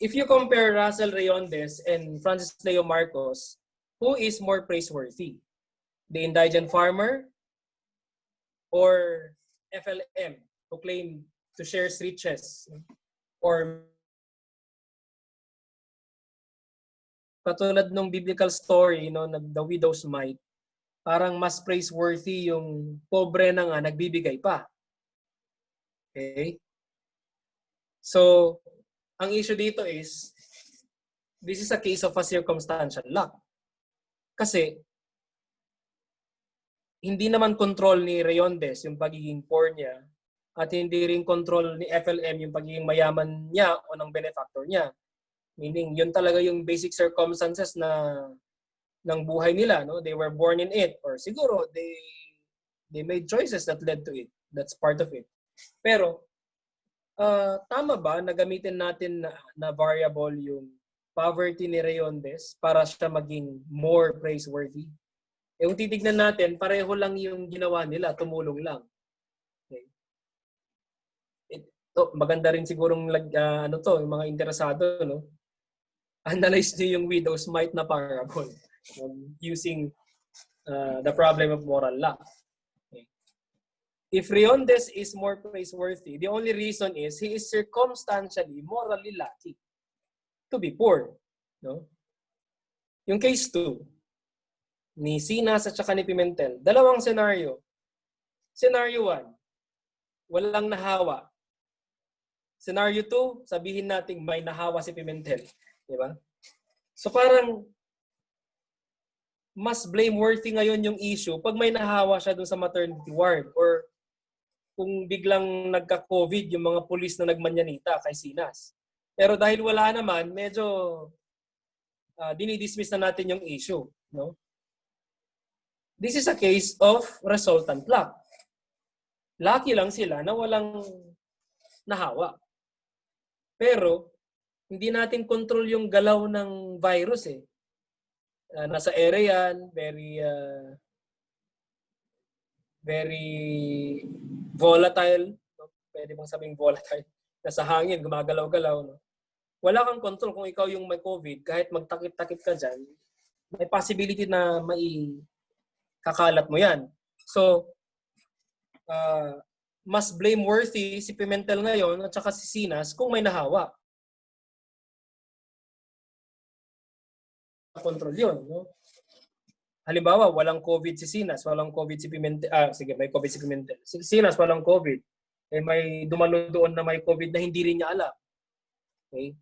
If you compare Russell Rayondes and Francis Leo Marcos, who is more praiseworthy? The indigent farmer or FLM who claim to share riches? Or katulad ng biblical story, no, the widow's mite, parang mas praiseworthy yung pobre na nga nagbibigay pa. Okay? So, ang issue dito is, this is a case of a circumstantial luck. Kasi, hindi naman control ni Rayondes yung pagiging poor niya at hindi rin control ni FLM yung pagiging mayaman niya o ng benefactor niya. Meaning, yun talaga yung basic circumstances ng buhay nila. No? They were born in it. Or siguro, they made choices that led to it. That's part of it. Pero, tama ba na gamitin natin na variable yung poverty ni Rayondes para siya maging more praiseworthy? Kung titignan natin, pareho lang yung ginawa nila, tumulong lang. Okay. Maganda rin sigurong yung mga interesado, no? Analyze niyo yung widow's mite na parable using the problem of moral law. Okay. If Rayondes is more praiseworthy, the only reason is he is circumstantially morally lucky to be poor. No? Yung case 2, ni Sinas at saka ni Pimentel, dalawang senaryo. Scenario 1, walang nahawa. Scenario 2, sabihin natin may nahawa si Pimentel. Di ba? So parang mas blameworthy ngayon yung issue pag may nahawa siya dun sa maternity ward or kung biglang nagka-COVID yung mga pulis na nagmanyanita kay Sinas. Pero dahil wala naman, medyo dinidismiss na natin yung issue. No? This is a case of resultant luck. Lucky lang sila na walang nahawa. Pero hindi natin control yung galaw ng virus eh. Nasa area yan, very volatile. No? Pwede bang sabing volatile? Nasa hangin, gumagalaw-galaw. No? Wala kang control kung ikaw yung may COVID. Kahit magtakip-takip ka dyan, may possibility na kakalat mo yan. So, mas blameworthy si Pimentel ngayon at saka si Sinas kung may nahawa. Control yun. No? Halimbawa, walang COVID si Sinas, walang COVID si Pimentel. Sige, may COVID si Pimentel. Si Sinas, walang COVID. Eh, may dumalo doon na may COVID na hindi rin niya alam. Okay?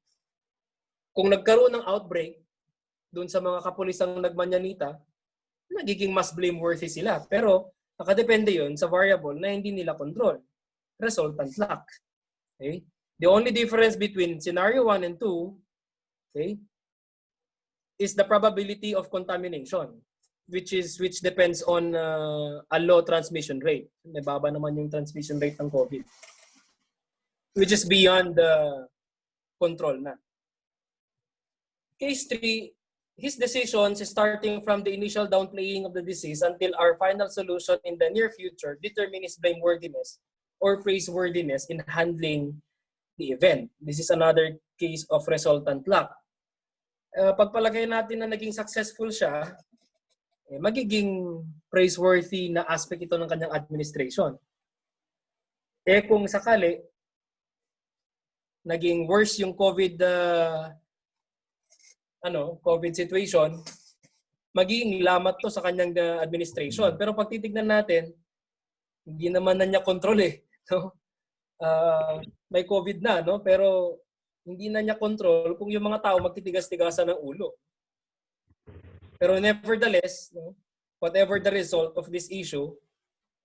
Kung nagkaroon ng outbreak doon sa mga kapulisang nagmanyanita, nagiging mas blameworthy sila. Pero, nakadepende yun sa variable na hindi nila control. Resultant luck. Okay? The only difference between scenario 1 and 2, okay, is the probability of contamination, which depends on a low transmission rate. May baba naman yung transmission rate ng COVID, which is beyond the control na. Case 3, his decisions starting from the initial downplaying of the disease until our final solution in the near future determine his blameworthiness or praiseworthiness in handling the event. This is another case of resultant luck. Pagpalagay natin na naging successful siya, magiging praiseworthy na aspect ito ng kanyang administration. Kung sakali, naging worse yung COVID situation, magiging lamat to sa kanyang administration. Pero pag titignan natin, hindi naman na niya control eh. No? May COVID na, no? Pero hindi na niya control kung yung mga tao magtitigas-tigasan ng ulo. Pero nevertheless, no, whatever the result of this issue,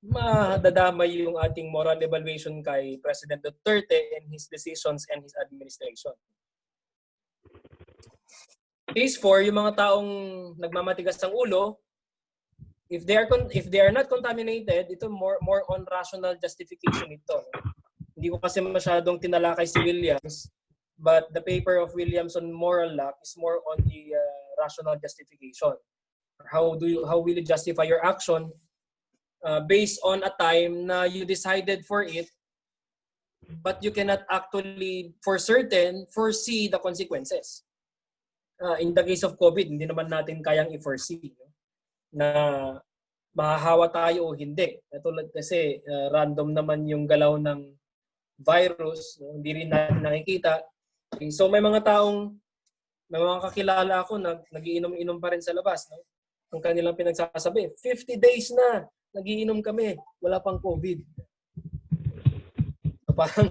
madadamay yung ating moral evaluation kay President Duterte and his decisions and his administration. Case 4, yung mga taong nagmamatigas ng ulo, if they are not contaminated, ito more on rational justification ito. Hindi ko kasi masyadong tinalakay si Williams, but the paper of Williams on moral luck is more on the rational justification. How will you justify your action based on a time na you decided for it, but you cannot actually for certain foresee the consequences. In the case of COVID, hindi naman natin kayang i-foresee na mahahawa tayo o hindi. Tulad kasi random naman yung galaw ng virus, no? Hindi rin natin nakikita. Okay, so may mga kakilala ako na nagiinom-inom pa rin sa labas. No? Ang kanilang pinagsasabi, 50 days na nagiinom kami, wala pang COVID. So parang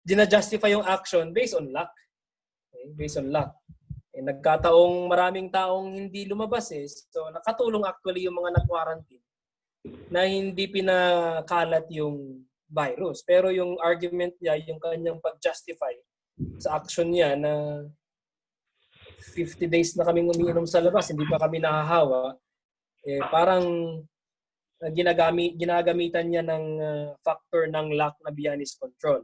gina-justify yung action based on luck. Okay? Based on luck. Nagkataong maraming taong hindi lumabas eh. So nakatulong actually yung mga nag-quarantine na hindi pinakalat yung virus. Pero yung argument niya, yung kanyang pag-justify sa action niya na 50 days na kaming umiinom sa labas, hindi pa kami nahahawa, parang ginagamitan niya ng factor ng luck na beyond his control.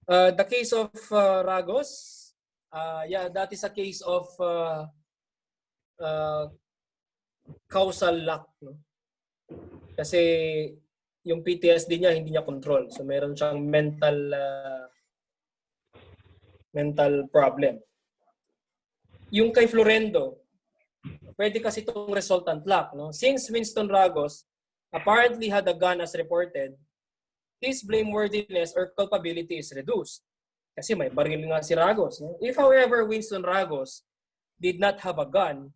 The case of Ragos, that is a case of causal luck. No? Kasi yung PTSD niya, hindi niya control. So meron siyang mental problem. Yung kay Florendo, pwede kasi itong resultant luck. No? Since Winston Ragos apparently had a gun as reported, his blameworthiness or culpability is reduced. Kasi may baril nga si Ragos. No? If however Winston Ragos did not have a gun,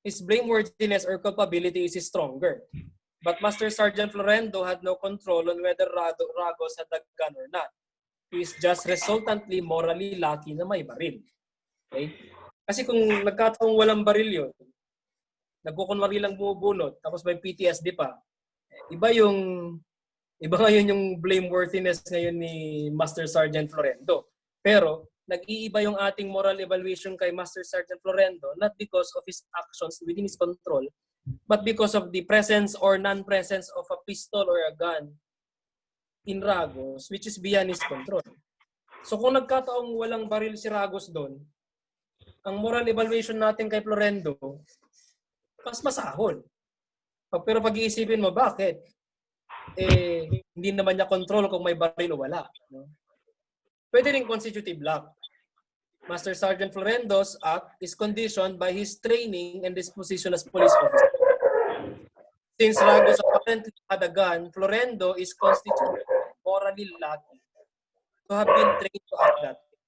his blameworthiness or culpability is stronger. But Master Sergeant Florendo had no control on whether Ragos had a gun or not. He is just resultantly morally lucky na may baril. Okay? Kasi kung nagkataong walang baril yun, nagkukunwari lang bumubunot, tapos may PTSD pa, iba ngayon yung blameworthiness ngayon ni Master Sergeant Florendo. Pero, nag-iiba yung ating moral evaluation kay Master Sergeant Florendo, not because of his actions within his control, but because of the presence or non-presence of a pistol or a gun in Ragos, which is beyond his control. So kung nagkataong walang baril si Ragos doon, ang moral evaluation natin kay Florendo, mas masahol. Pero pag-iisipin mo, bakit? Hindi naman niya control kung may baril o wala. No? Pwede rin constitutive lack. Master Sergeant Florendo's act is conditioned by his training and disposition as police officer. Since Ragos apparently had a gun, Florendo is constituted morally lucky to have been trained to act that way.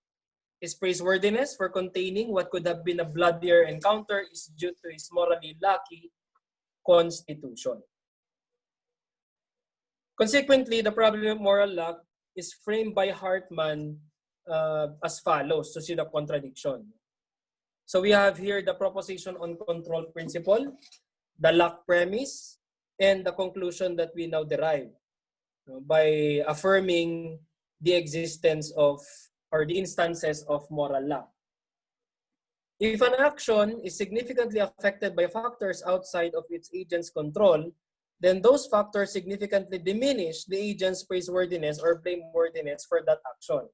His praiseworthiness for containing what could have been a bloodier encounter is due to his morally lucky constitution. Consequently, the problem of moral lack is framed by Hartman as follows to see the contradiction. So we have here the proposition on control principle, the lack premise, and the conclusion that we now derive by affirming the existence of or the instances of moral lack. If an action is significantly affected by factors outside of its agent's control, then those factors significantly diminish the agent's praiseworthiness or blameworthiness for that action.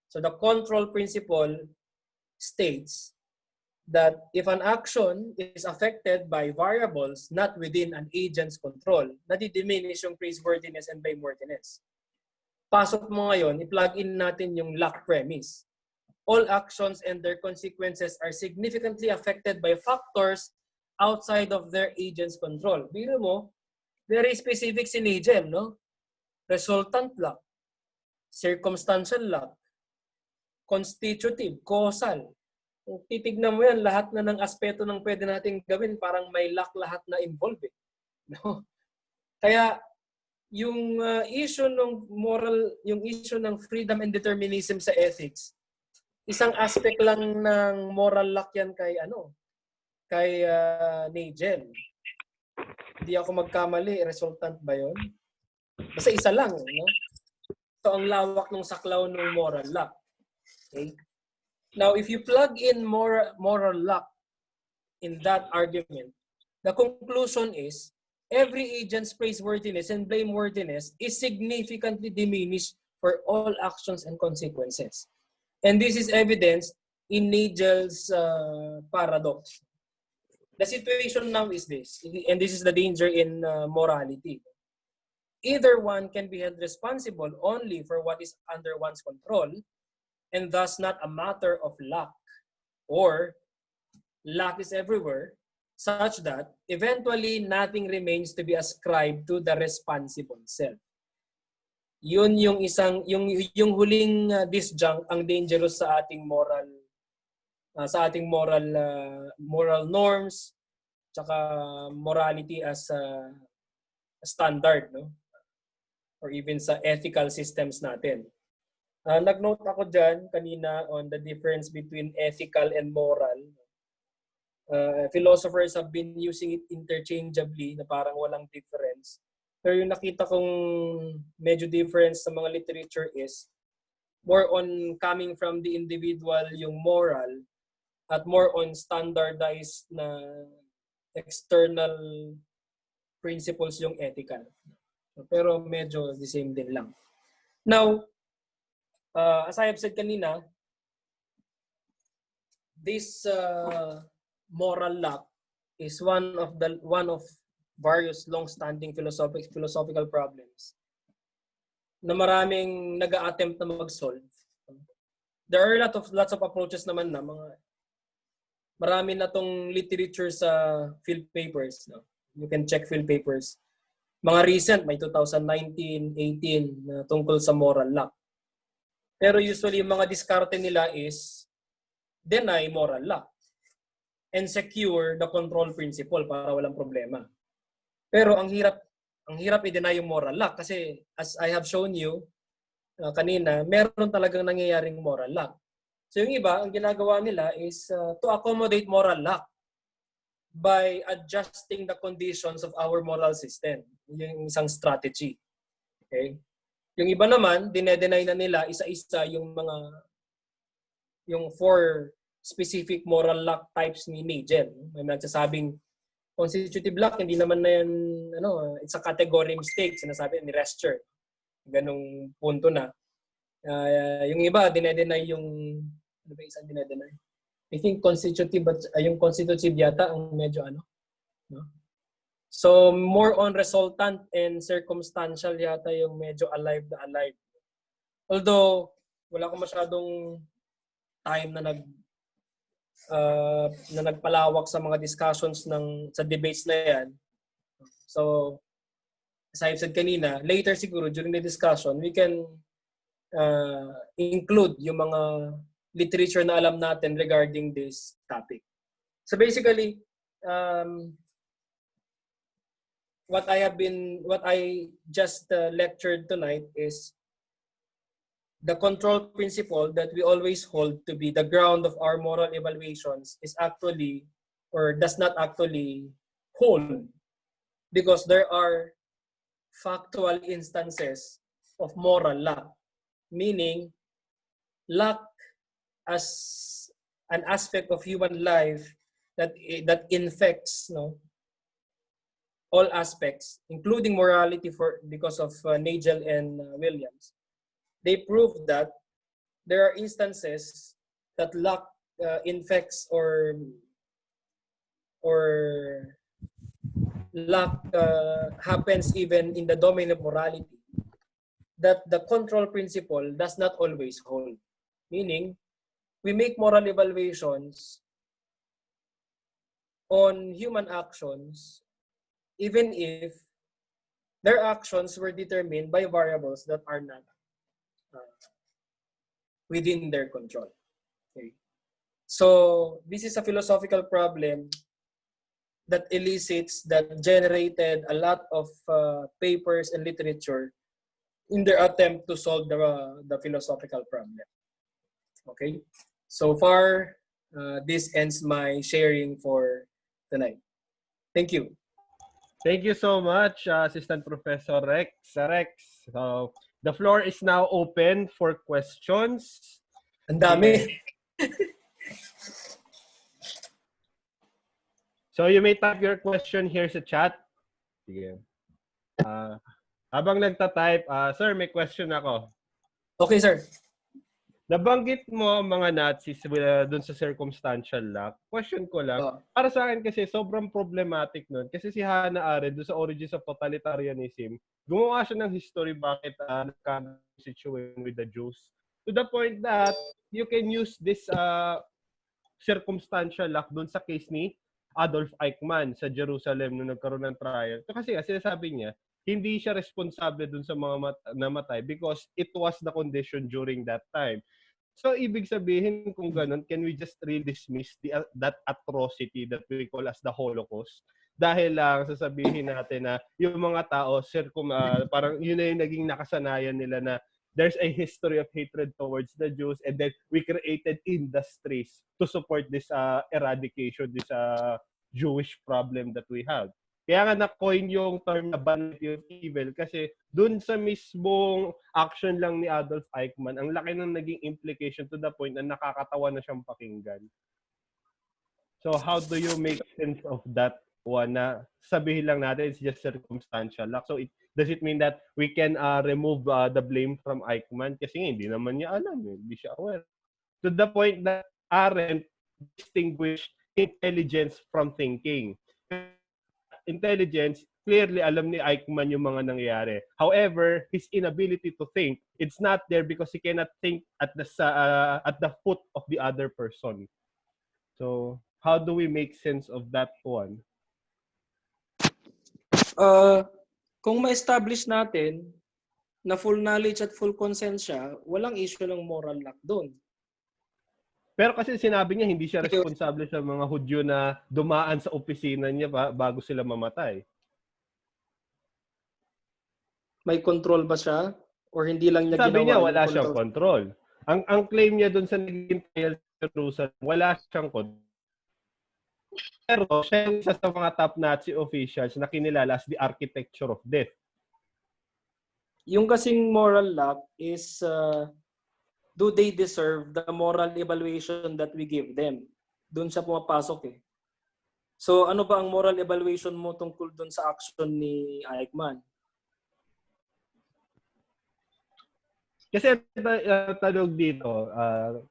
So the control principle states that if an action is affected by variables not within an agent's control, nadidiminish yung praiseworthiness and blameworthiness. Pasok mo ngayon, i-plug in natin yung lack premise. All actions and their consequences are significantly affected by factors outside of their agent's control. Biro mo, very specific si Nigel, no? Resultant lack, circumstantial lack, constitutive, causal. Kung titignan mo yan, lahat na ng aspeto ng pwede nating gawin, parang may lack lahat na involved. No? Kaya, yung issue ng moral, yung issue ng freedom and determinism sa ethics, isang aspect lang ng moral lack yan kay Nigel. Hindi ako magkamali, resultant ba yun? Basta isa lang, no? So ang lawak ng saklaw ng moral lack. Okay? Now, if you plug in moral lack in that argument, the conclusion is every agent's praiseworthiness and blameworthiness is significantly diminished for all actions and consequences. And this is evidenced in Nigel's paradox. The situation now is this, and this is the danger in morality. Either one can be held responsible only for what is under one's control, and thus not a matter of luck, or luck is everywhere, such that eventually nothing remains to be ascribed to the responsible self. Yun yung isang yung huling disjunct ang dangerous sa ating moral moral norms tsaka morality as standard, no? Or even sa ethical systems natin. Nag-note ako dyan kanina on the difference between ethical and moral. Philosophers have been using it interchangeably na parang walang difference. Pero yung nakita kong medyo difference sa mga literature is more on coming from the individual yung moral at more on standardized na external principles yung ethical. Pero medyo the same din lang. Now, as I have said kanina, this moral lack is one of various long-standing philosophical problems na maraming nag-a-attempt na mag-solve. There are lots of approaches naman na marami na tong literature sa field papers. No? You can check field papers. Mga recent, may 2019, 18 na tungkol sa moral lack. Pero usually, yung mga diskarte nila is deny moral lack and secure the control principle para walang problema. Pero ang hirap ang hirap i-deny yung moral lack kasi as I have shown you kanina, meron talagang nangyayaring moral lack. So yung iba, ang ginagawa nila is to accommodate moral lack by adjusting the conditions of our moral system. Yung isang strategy. Okay? Yung iba naman, dinedenay na nila isa-isa yung 4 specific moral lack types ni Nagel. May nagsasabing constitutive lack, hindi naman na yan, it's a category mistake, sinasabi ni Rescher. Ganong punto na. Yung iba, dinedenay yung, ano ba isang dinedenay? I think constitutive, but yung constitutive yata ang medyo no? So, more on resultant and circumstantial yata yung medyo alive na alive. Although, wala ko masyadong time na nagpalawak sa mga discussions sa debates na yan. So, as I've said kanina, later siguro during the discussion, we can include yung mga literature na alam natin regarding this topic. So basically, what I just lectured tonight is the control principle that we always hold to be the ground of our moral evaluations is actually, or does not actually hold, because there are factual instances of moral lack, meaning lack as an aspect of human life that infects all aspects, including morality, because of Nagel and Williams. They prove that there are instances that luck infects or luck happens even in the domain of morality, that the control principle does not always hold. Meaning, we make moral evaluations on human actions even if their actions were determined by variables that are not within their control. Okay. So this is a philosophical problem that generated a lot of papers and literature in their attempt to solve the philosophical problem. Okay. So far, this ends my sharing for tonight. Thank you. Thank you so much, Assistant Professor Rex. So, the floor is now open for questions. Ang dami. So, you may type your question here sa chat. Sige. Habang nagta-type, sir, may question ako. Okay, sir. Nabanggit mo ang mga Nazis doon sa circumstantial lack. Question ko lang, para sa akin kasi sobrang problematic nun. Kasi si Hannah Arendt doon sa Origins of Totalitarianism, gumawa siya ng history bakit situation with the Jews. To the point that you can use this circumstantial lack doon sa case ni Adolf Eichmann sa Jerusalem nung nagkaroon ng trial. So kasi sinasabi niya, hindi siya responsable dun sa mga namatay because it was the condition during that time. So, ibig sabihin kung ganun, can we just really dismiss that atrocity that we call as the Holocaust? Dahil lang sasabihin natin na yung mga tao, parang yun na yung naging nakasanayan nila na there's a history of hatred towards the Jews and then we created industries to support this eradication, this Jewish problem that we have. Kaya nga na-coin yung term na vanity of evil kasi dun sa mismong action lang ni Adolf Eichmann, ang laki ng naging implication to the point na nakakatawa na siyang pakinggan. So how do you make sense of that one na sabihin lang natin it's just circumstantial lack? So does it mean that we can remove the blame from Eichmann? Kasi hindi naman niya alam, hindi siya aware. To the point that Arendt distinguished intelligence from thinking. Intelligence, clearly alam ni Eichmann yung mga nangyayari. However, his inability to think, it's not there because he cannot think at the foot of the other person. So, how do we make sense of that one? Kung ma-establish natin na full knowledge at full consent siya, walang issue ng moral lack doon. Pero kasi sinabi niya hindi siya responsable sa mga Hudyo na dumaan sa opisina niya bago sila mamatay. May control ba siya? Or hindi lang niya Sabi ginawa niya, yung wala siyang control? control. Ang claim niya doon sa naging trial sa Jerusalem, wala siyang control. Pero siya yung isa sa mga top Nazi officials na kinilala as the architecture of death. Yung kasing moral lack is, do they deserve the moral evaluation that we give them? Doon siya pumapasok eh. So ano ba ang moral evaluation mo tungkol doon sa action ni Eichmann? Kasi tanong dito,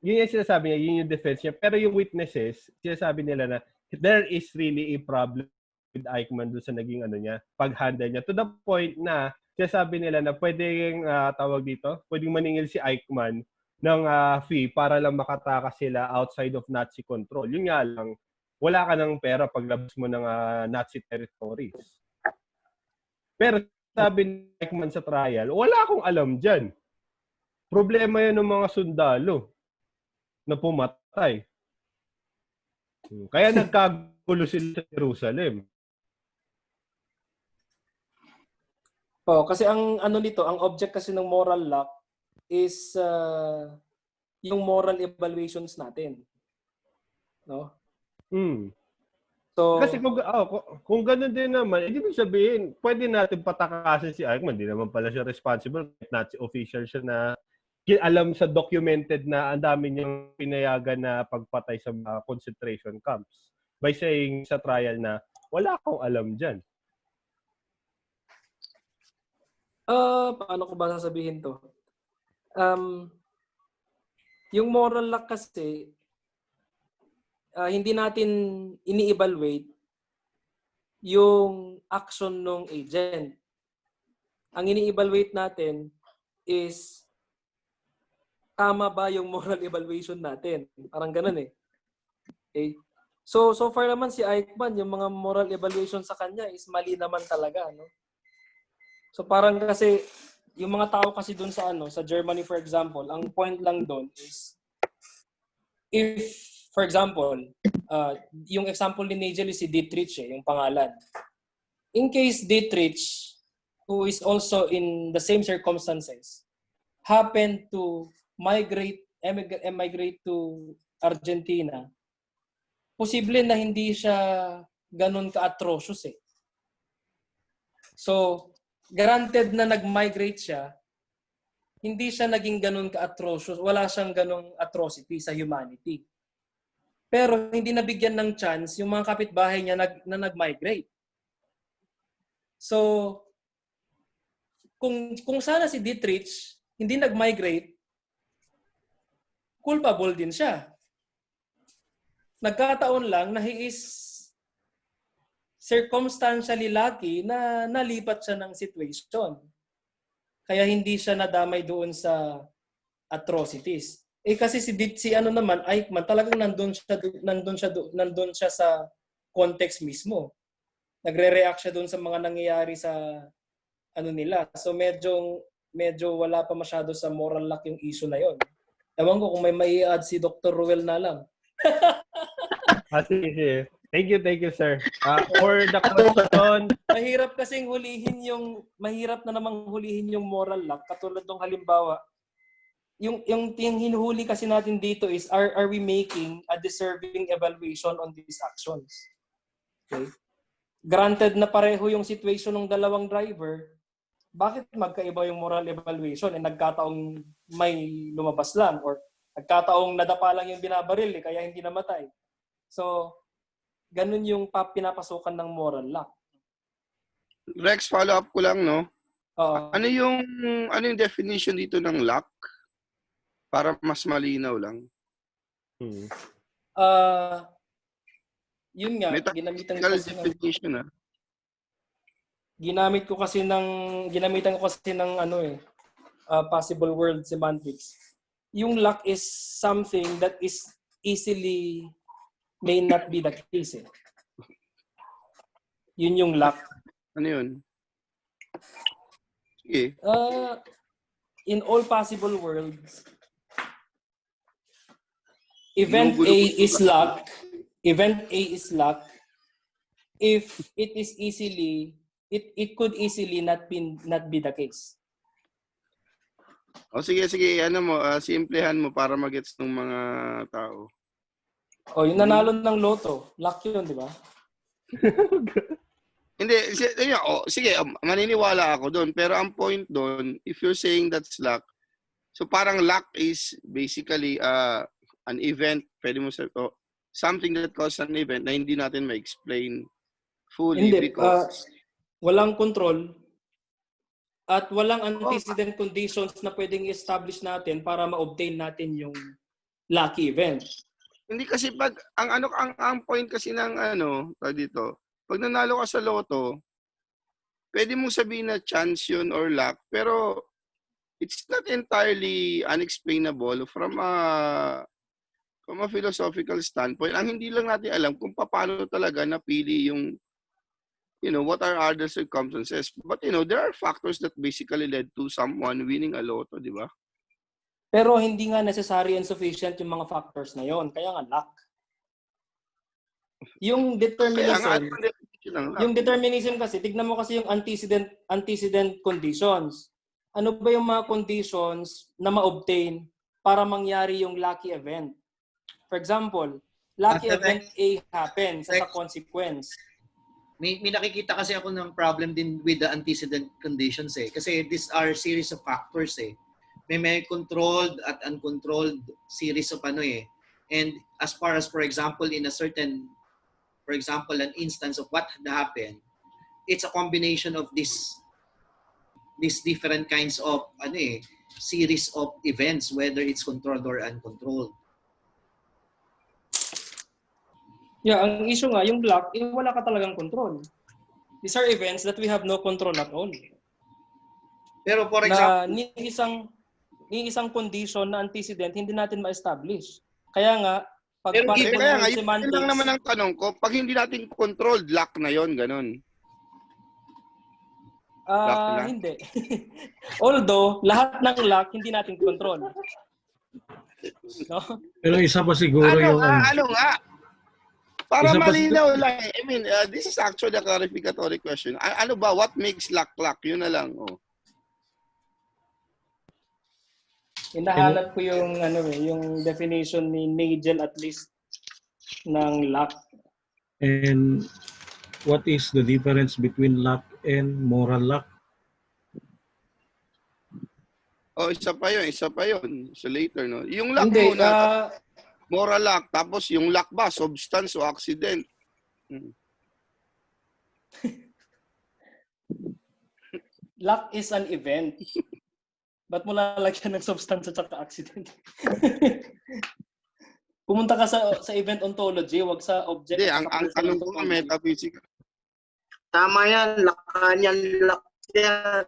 yun yung sinasabi niya, yun yung defense niya. Pero yung witnesses, sinasabi nila na there is really a problem with Eichmann doon sa naging pag-handle niya. To the point na sinasabi nila na pwedeng tawag dito, pwedeng maningil si Eichmann ng fee para lang makatakas sila outside of Nazi control. Yun nga lang, wala ka ng pera paglabas mo ng Nazi territories. Pero sabi ni Eichmann sa trial, wala akong alam dyan. Problema yan ng mga sundalo na pumatay. Kaya nagkagulo sila sa Jerusalem. Kasi ang nito, ang object kasi ng moral lack is yung moral evaluations natin. No? So, kasi kung ganun din naman, ibig sabihin, pwede natin patakasin si Eichmann. Hindi naman pala siya responsible. Nazi official siya na alam sa documented na ang dami niyang pinayagan na pagpatay sa concentration camps by saying sa trial na wala akong alam dyan. paano ko ba sasabihin to? Yung moral lack kasi, hindi natin ini-evaluate yung action ng agent. Ang ini-evaluate natin is tama ba yung moral evaluation natin? Parang ganun eh. Okay? So far naman si Eichmann, yung mga moral evaluation sa kanya is mali naman talaga, no? So parang kasi yung mga tao kasi doon sa Germany for example, ang point lang doon is if for example, yung example ni Nigel is si Dietrich yung pangalan. In case Dietrich, who is also in the same circumstances, happened to emigrate to Argentina, posible na hindi siya ganun ka-atrocious eh. So, granted na nag-migrate siya, hindi siya naging ganun ka-atrocious. Wala siyang ganung atrocity sa humanity. Pero hindi nabigyan ng chance yung mga kapitbahay niya na nag-migrate. So, kung sana si Dietrich hindi nag-migrate, culpable din siya. Nagkataon lang na he is circumstantially lucky na nalipat siya ng situation. Kaya hindi siya nadamay doon sa atrocities. Kasi si Eichmann, talagang nandun siya sa context mismo. Nagre-react siya doon sa mga nangyayari sa nila. So medyo wala pa masyado sa moral lack yung issue na yon. Ewan ko kung may mai-add si Dr. Ruel na lang. Sige. Thank you, sir. For the question, mahirap na namang hulihin yung moral lack. Katulad ng halimbawa, yung hinuhuli kasi natin dito is, are we making a deserving evaluation on these actions? Okay? Granted na pareho yung situation ng dalawang driver, bakit magkaiba yung moral evaluation? Nagkataong may lumabas lang or nagkataong nadapa lang yung binabaril kaya hindi namatay. So, ganun yung pinapasukan ng moral lack. Rex, follow up ko lang, no? Ano yung definition dito ng lack? Para mas malinaw lang. Yun nga, ginamitan ko kasi ng possible world semantics. Yung lack is something that is easily may not be the case. Yun yung lack. Ano yun? Sige. In all possible worlds, event A is luck if it is easily it could easily not be the case. O sige, ano mo, simplehan mo para magets ng mga tao. O, yung nanalo ng loto, luck yun, di ba? Hindi, sige, maniniwala ako doon. Pero ang point doon, if you're saying that's luck, so parang luck is basically an event, pwede mo sabihin, something that causes an event na hindi natin ma-explain fully. Hindi, because walang control at walang antecedent conditions na pwedeng i-establish natin para ma-obtain natin yung lucky event. Hindi kasi pag ang point kasi ng dito, pag nanalo ka sa loto, pwede mong sabihin na chance yun or luck, pero it's not entirely unexplainable from a philosophical standpoint. Ang hindi lang natin alam kung paano talaga napili yung what are other circumstances. But there are factors that basically led to someone winning a lotto, di ba? Pero hindi nga necessary and sufficient yung mga factors na yon. Kaya nga luck. Yung determinism kasi, tignan mo kasi yung antecedent conditions. Ano ba yung mga conditions na ma-obtain para mangyari yung lucky event? For example, lucky event A happens as a consequence. May nakikita kasi ako ng problem din with the antecedent conditions eh. Kasi these are series of factors eh. May controlled at uncontrolled series of And as far as, for example, an instance of what happened, it's a combination of these different kinds of series of events, whether it's controlled or uncontrolled. Yeah, ang issue nga, yung luck, wala ka talagang control. These are events that we have no control at all. Pero for example, ni isang condition na antecedent, hindi natin ma-establish. Kaya nga, pag yun lang naman ang tanong ko, pag hindi natin controlled, luck na yon, ganun. Hindi. Although, lahat ng luck, hindi natin control. No? Pero isa pa siguro ano nga? Para malinaw lang. I mean, this is actually a clarificatory question. Ano ba? What makes luck? Yun na lang. Hinahanap ko yung yung definition ni Nagel at least ng luck. And what is the difference between luck and moral luck? Isa pa yun. So later, no? Yung luck muna, moral luck, tapos yung luck ba, substance o accident? Luck is an event. Ba't mo lalagyan ng substance at saka accident? Pumunta ka sa event ontology, wag sa object. Hindi, ang tanong ko nga metaphysical. Tama yan, luck yan.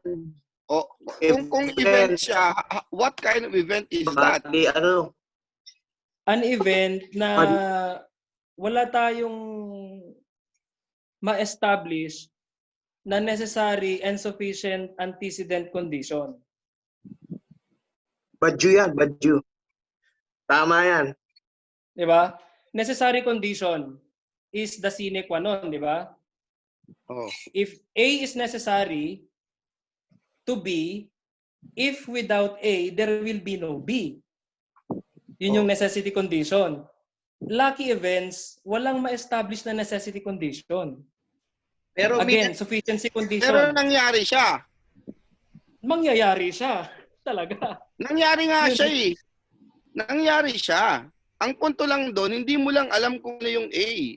Kung event siya, what kind of event is that? An event na wala tayong ma-establish na necessary and sufficient antecedent condition. Badyo. Tama yan. Di ba? Necessary condition is the sine qua non, di ba? If A is necessary to B, if without A, there will be no B. Yun yung necessity condition. Lucky events, walang ma-establish na necessity condition. Pero again, sufficiency condition. Pero nangyari siya. Mangyayari siya. Talaga. Nangyari nga siya eh. Nangyari siya. Ang punto lang doon, hindi mo lang alam kung ano yung A.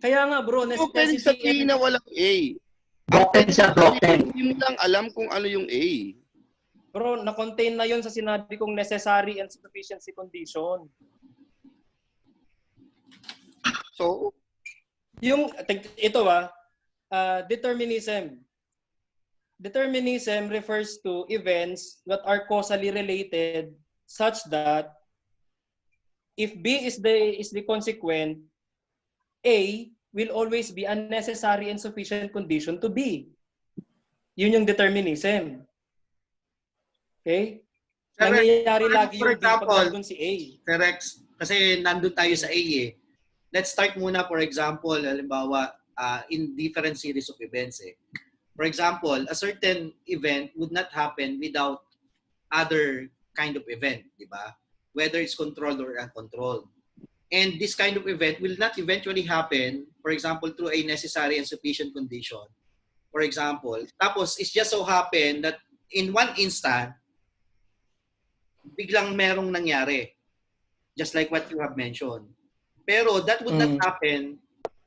Kaya nga bro, necessity. So, pwede sabihin na walang A. Hindi mo lang alam kung ano yung A. Bro, na-contain na yun sa sinabi kong necessary and sufficiency condition. So? Ito determinism. Determinism refers to events that are causally related such that if B is the consequent, A will always be a necessary and sufficient condition to B. Yun yung determinism. Okay? Nangyayari lagi yung B pag nandun si A. Correct. Kasi nandun tayo sa A eh. Let's start muna, for example, halimbawa, in different series of events eh. For example, a certain event would not happen without other kind of event, di ba? Whether it's controlled or uncontrolled. And this kind of event will not eventually happen, for example, through a necessary and sufficient condition. For example, tapos it's just so happen that in one instant, biglang merong nangyari. Just like what you have mentioned. Pero that would not happen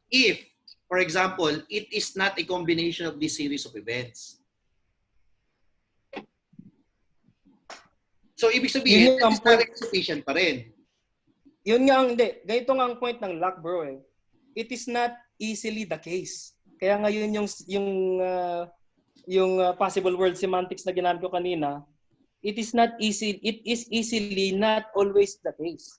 if, for example, it is not a combination of this series of events. So, ibig sabihin, necessary and sufficient pa rin. Yun nga, hindi. Ganito nga ang point ng luck, bro. Eh. It is not easily the case. Kaya ngayon yung possible world semantics na ginamit ko kanina, it is easily not always the case.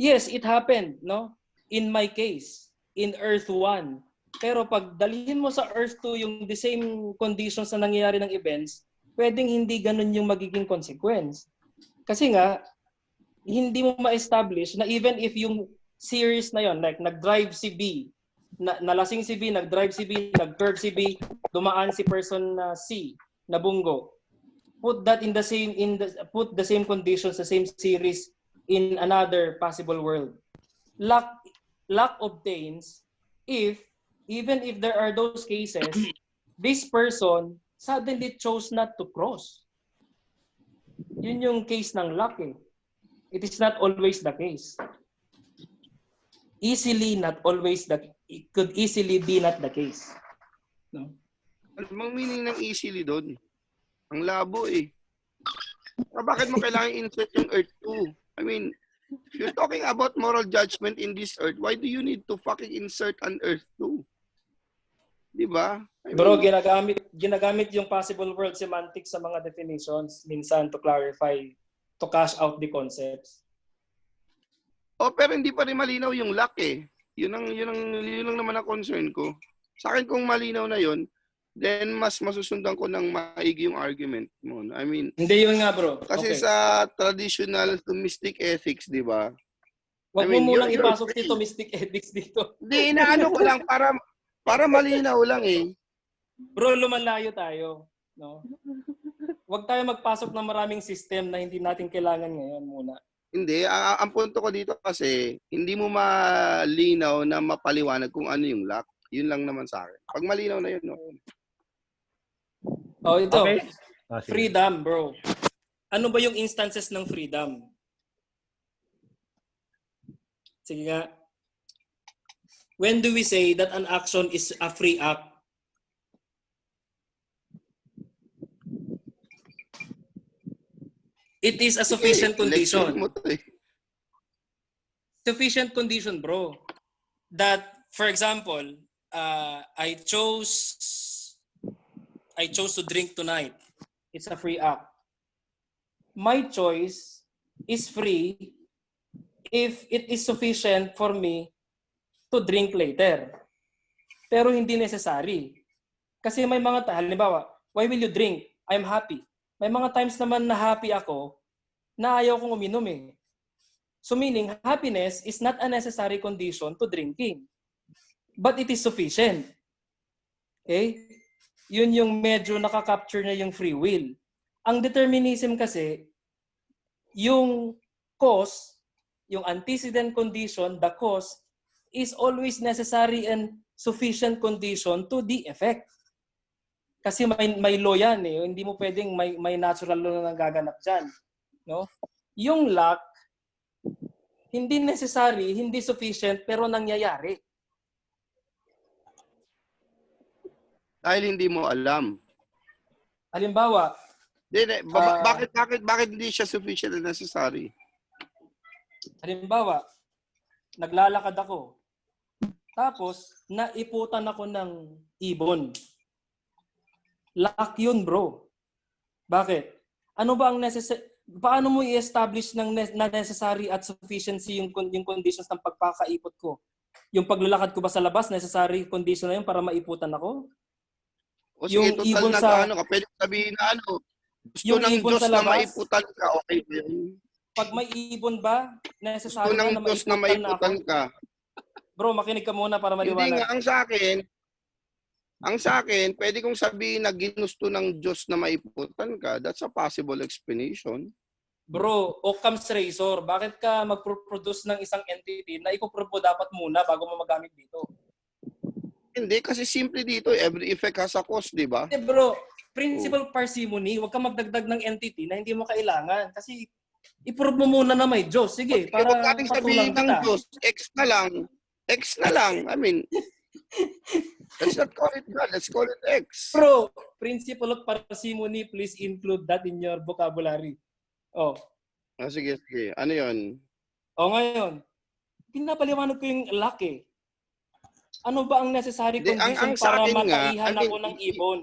Yes, it happened, no? In my case, in Earth 1. Pero pag dalhin mo sa Earth 2 yung the same conditions na nangyayari ng events, pwedeng hindi ganun yung magiging consequence. Kasi nga, hindi mo ma-establish na even if yung series na yon, like nag-drive si B, nalasing si B, nag-drive si B, nag-curve si B, dumaan si person na C, na bunggo. Put the same conditions, the same series in another possible world. Luck obtains if even if there are those cases, this person suddenly chose not to cross. Yun yung case ng luck eh. It is not always the case. It could easily be not the case. No? Anong meaning ng easily doon? Ang labo eh. Bakit mo kailangan insert yung Earth 2? I mean, if you're talking about moral judgment in this Earth, why do you need to fucking insert an Earth 2? Diba? Bro, ginagamit yung possible world semantics sa mga definitions minsan to clarify, to cash out the concepts. Oh, pero hindi pa rin malinaw yung luck eh. Yun lang naman ang concern ko. Sa akin kung malinaw na yun, then mas masusundan ko ng maigi yung argument mo. I mean, hindi yun nga bro. Kasi okay. Sa traditional Thomistic ethics, di ba? Wag mo munang ipasok si Thomistic ethics dito. Hindi, inaano ko lang para malinaw lang eh. Bro, lumalayo tayo. No? Wag tayo magpasok ng maraming system na hindi natin kailangan ngayon muna. Hindi, ang punto ko dito kasi, hindi mo malinaw na mapaliwanag kung ano yung luck. Yun lang naman sa akin. Pag malinaw na yun, no? Oh, ito. Okay. Freedom, bro. Ano ba yung instances ng freedom? Sige nga. When do we say that an action is a free act? It is a sufficient condition. Sufficient condition, bro. That, for example, I chose to drink tonight. It's a free act. My choice is free if it is sufficient for me to drink later. Pero hindi necessary. Kasi may mga halimbawa, why will you drink? I'm happy. May mga times naman na happy ako na ayaw kong uminom eh. So meaning, happiness is not a necessary condition to drinking. But it is sufficient. Okay? Yun yung medyo nakaka-capture na yung free will. Ang determinism kasi, yung cause, yung antecedent condition, the cause, is always necessary and sufficient condition to the effect. Kasi may law yan eh. Hindi mo pwedeng may natural law na gaganap dyan. No? Yung luck, hindi necessary, hindi sufficient, pero nangyayari. Dahil hindi mo alam. Halimbawa, bakit hindi siya sufficient and necessary? Halimbawa, naglalakad ako. Tapos, naiputan ako ng ibon. Luck yun, bro. Bakit? Ano ba ang paano mo i-establish na necessary at sufficiency yung conditions ng pagpakaipot ko? Yung paglalakad ko ba sa labas, necessary condition na yun para maiputan ako? O sige, yung ibon sa pwede sabihin na gusto yung ng Diyos na maiputan ka, okay ba yun? Pag may ibon ba, necessary gusto ng Diyos na maiputan ka. Bro, makinig ka muna para maliwanag. Hindi nga, ang sa akin, Ang sa akin, pwede kong sabihin na ginusto ng Diyos na maiputan ka. That's a possible explanation. Bro, Occam's razor, bakit ka mag-produce ng isang entity na ipoprove mo dapat muna bago mo magamit dito? Hindi, kasi simple dito, every effect has a cause, di ba? Eh bro, principal parsimony, huwag ka magdagdag ng entity na hindi mo kailangan. Kasi i-prove mo muna na may Diyos. Sige, Huwag para nating patulang sabihin ng kita. Diyos, X na lang. X na lang. I mean, let's not call it God. Let's call it X. Bro, principle of parsimony, please include that in your vocabulary. Oh. Sige. Ano yun? O ngayon, pinapaliwanag ko yung luck eh. Ano ba ang necessary Di, condition ang sa para akin nga, mataihan I mean, ako ng ibon?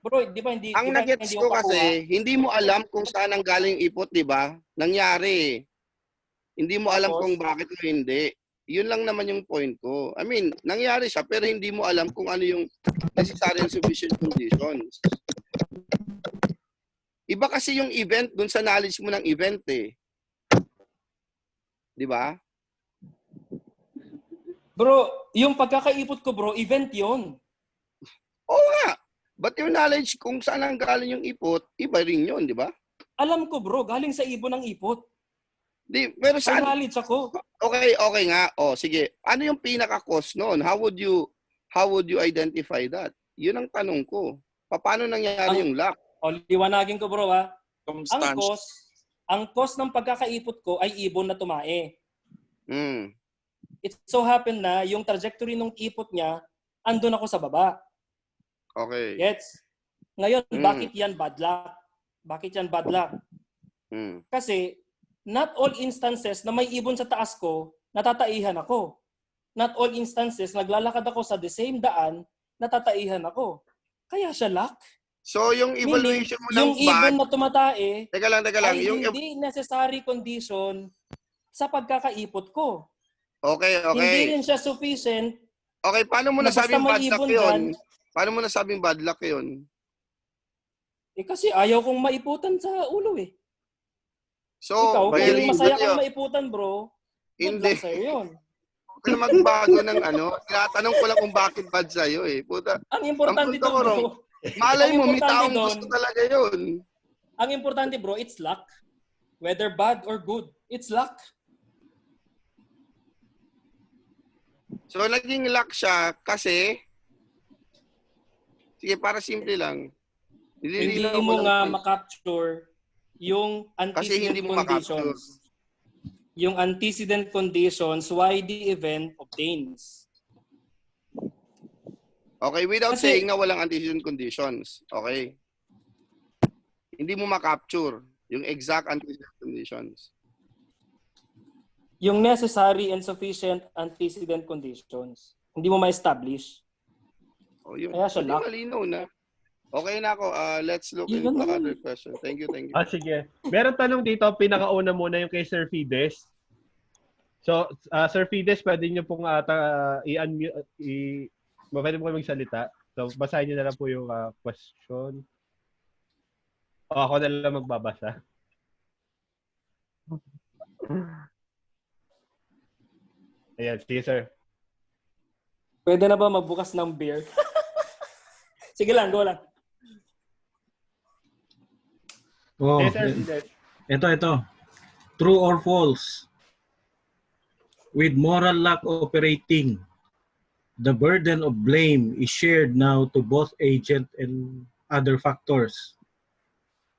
Bro, di ba hindi ang nagets ko kasi, hindi mo alam kung saan ang galing ipot, di ba? Nangyari. Hindi mo alam kung bakit o hindi. Yun lang naman yung point ko. I mean, nangyari siya, pero hindi mo alam kung ano yung necessary and sufficient conditions. Iba kasi yung event dun sa knowledge mo ng event eh. Di ba? Bro, yung pagkakaipot ko bro, event yon. Oo nga. But your knowledge kung saan ang galing yung ipot, iba rin yun, di ba? Alam ko bro, galing sa ibon ng ipot. Di, pero May saan? knowledge ako. Okay nga. O, sige. Ano yung pinaka-cause noon? How would you identify that? Yun ang tanong ko. Paano nangyari yung luck? O, liwanagin ko bro ha. Kumustahan. Ang cause ng pagkakaipot ko ay ibon na tumae. Hmm. It so happened na yung trajectory ng ipot niya, andun ako sa baba. Okay. Gets? Ngayon, bakit yan bad luck? Bakit yan bad luck? Kasi, not all instances na may ibon sa taas ko, natataihan ako. Not all instances, naglalakad ako sa the same daan, natataihan ako. Kaya siya luck. So, yung evaluation mo ng yung bad... ibon na tumatae Teka lang. ay hindi necessary condition sa pagkakaipot ko. Okay. Hindi rin siya sufficient. Okay, paano mo na nasabing basta bad may luck ibon yun? dyan. Paano mo nasabing bad luck yun? Eh kasi ayaw kong maiputan sa ulo eh. So, Ikaw, very kung masaya good kang yun. maiputan bro, good Hindi. luck sa'yo yun. Huwag ka na magbago ng ano. Tinatanong ko lang kung bakit bad sa'yo eh. Puta. Ang importante punto doon ko bro, ron, malay ang mo, may importante taong doon, gusto talaga yun. ang importante bro, it's luck. Whether bad or good, it's luck. So, naging luck siya kasi, sige, para simple lang. Hindi Nililinaw ko mo lang nga to. makapture yung Kasi hindi antecedent mo makapture. conditions. Yung antecedent conditions why the event obtains. Okay, without Kasi- saying na walang antecedent conditions. Okay. Hindi mo makapture yung exact antecedent conditions. Yung necessary and sufficient antecedent conditions. Hindi mo ma-establish. O yun. Kaya siya Hindi luck. malinaw na. Okay na ako. Let's look Yun into lang. other question. Thank you. Sige. Meron tanong dito, pinakauna muna yung kay Sir Fides. So, Sir Fides, pwede niyo pong i-unmute, pwede mo kayo magsalita. So, basahin niyo na lang po yung question. O, ako na lang magbabasa. Ayan, sige sir. Pwede na ba magbukas ng beer? Sige lang, go lang. Oh, Sige sir, Fides. ito. True or false? With moral luck operating, the burden of blame is shared now to both agent and other factors.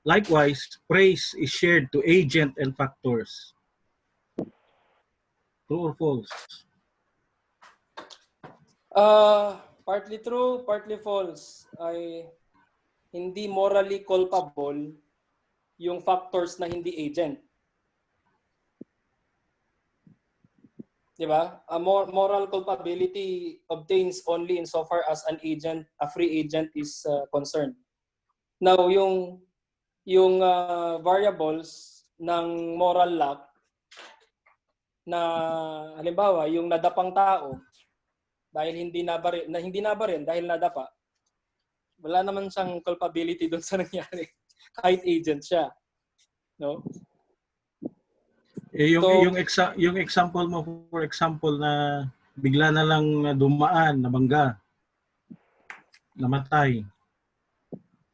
Likewise, praise is shared to agent and factors. True or false? Partly true, partly false. Ay hindi morally culpable yung factors na hindi agent. Diba? A moral culpability obtains only insofar as a free agent is concerned. Now, yung variables ng moral luck na halimbawa, yung nadapang tao dahil hindi nabarin dahil nadapa, wala naman siyang culpability doon sa nangyari kahit agent siya. No? Yung example mo, for example, na bigla na lang dumaan, nabangga. namatay.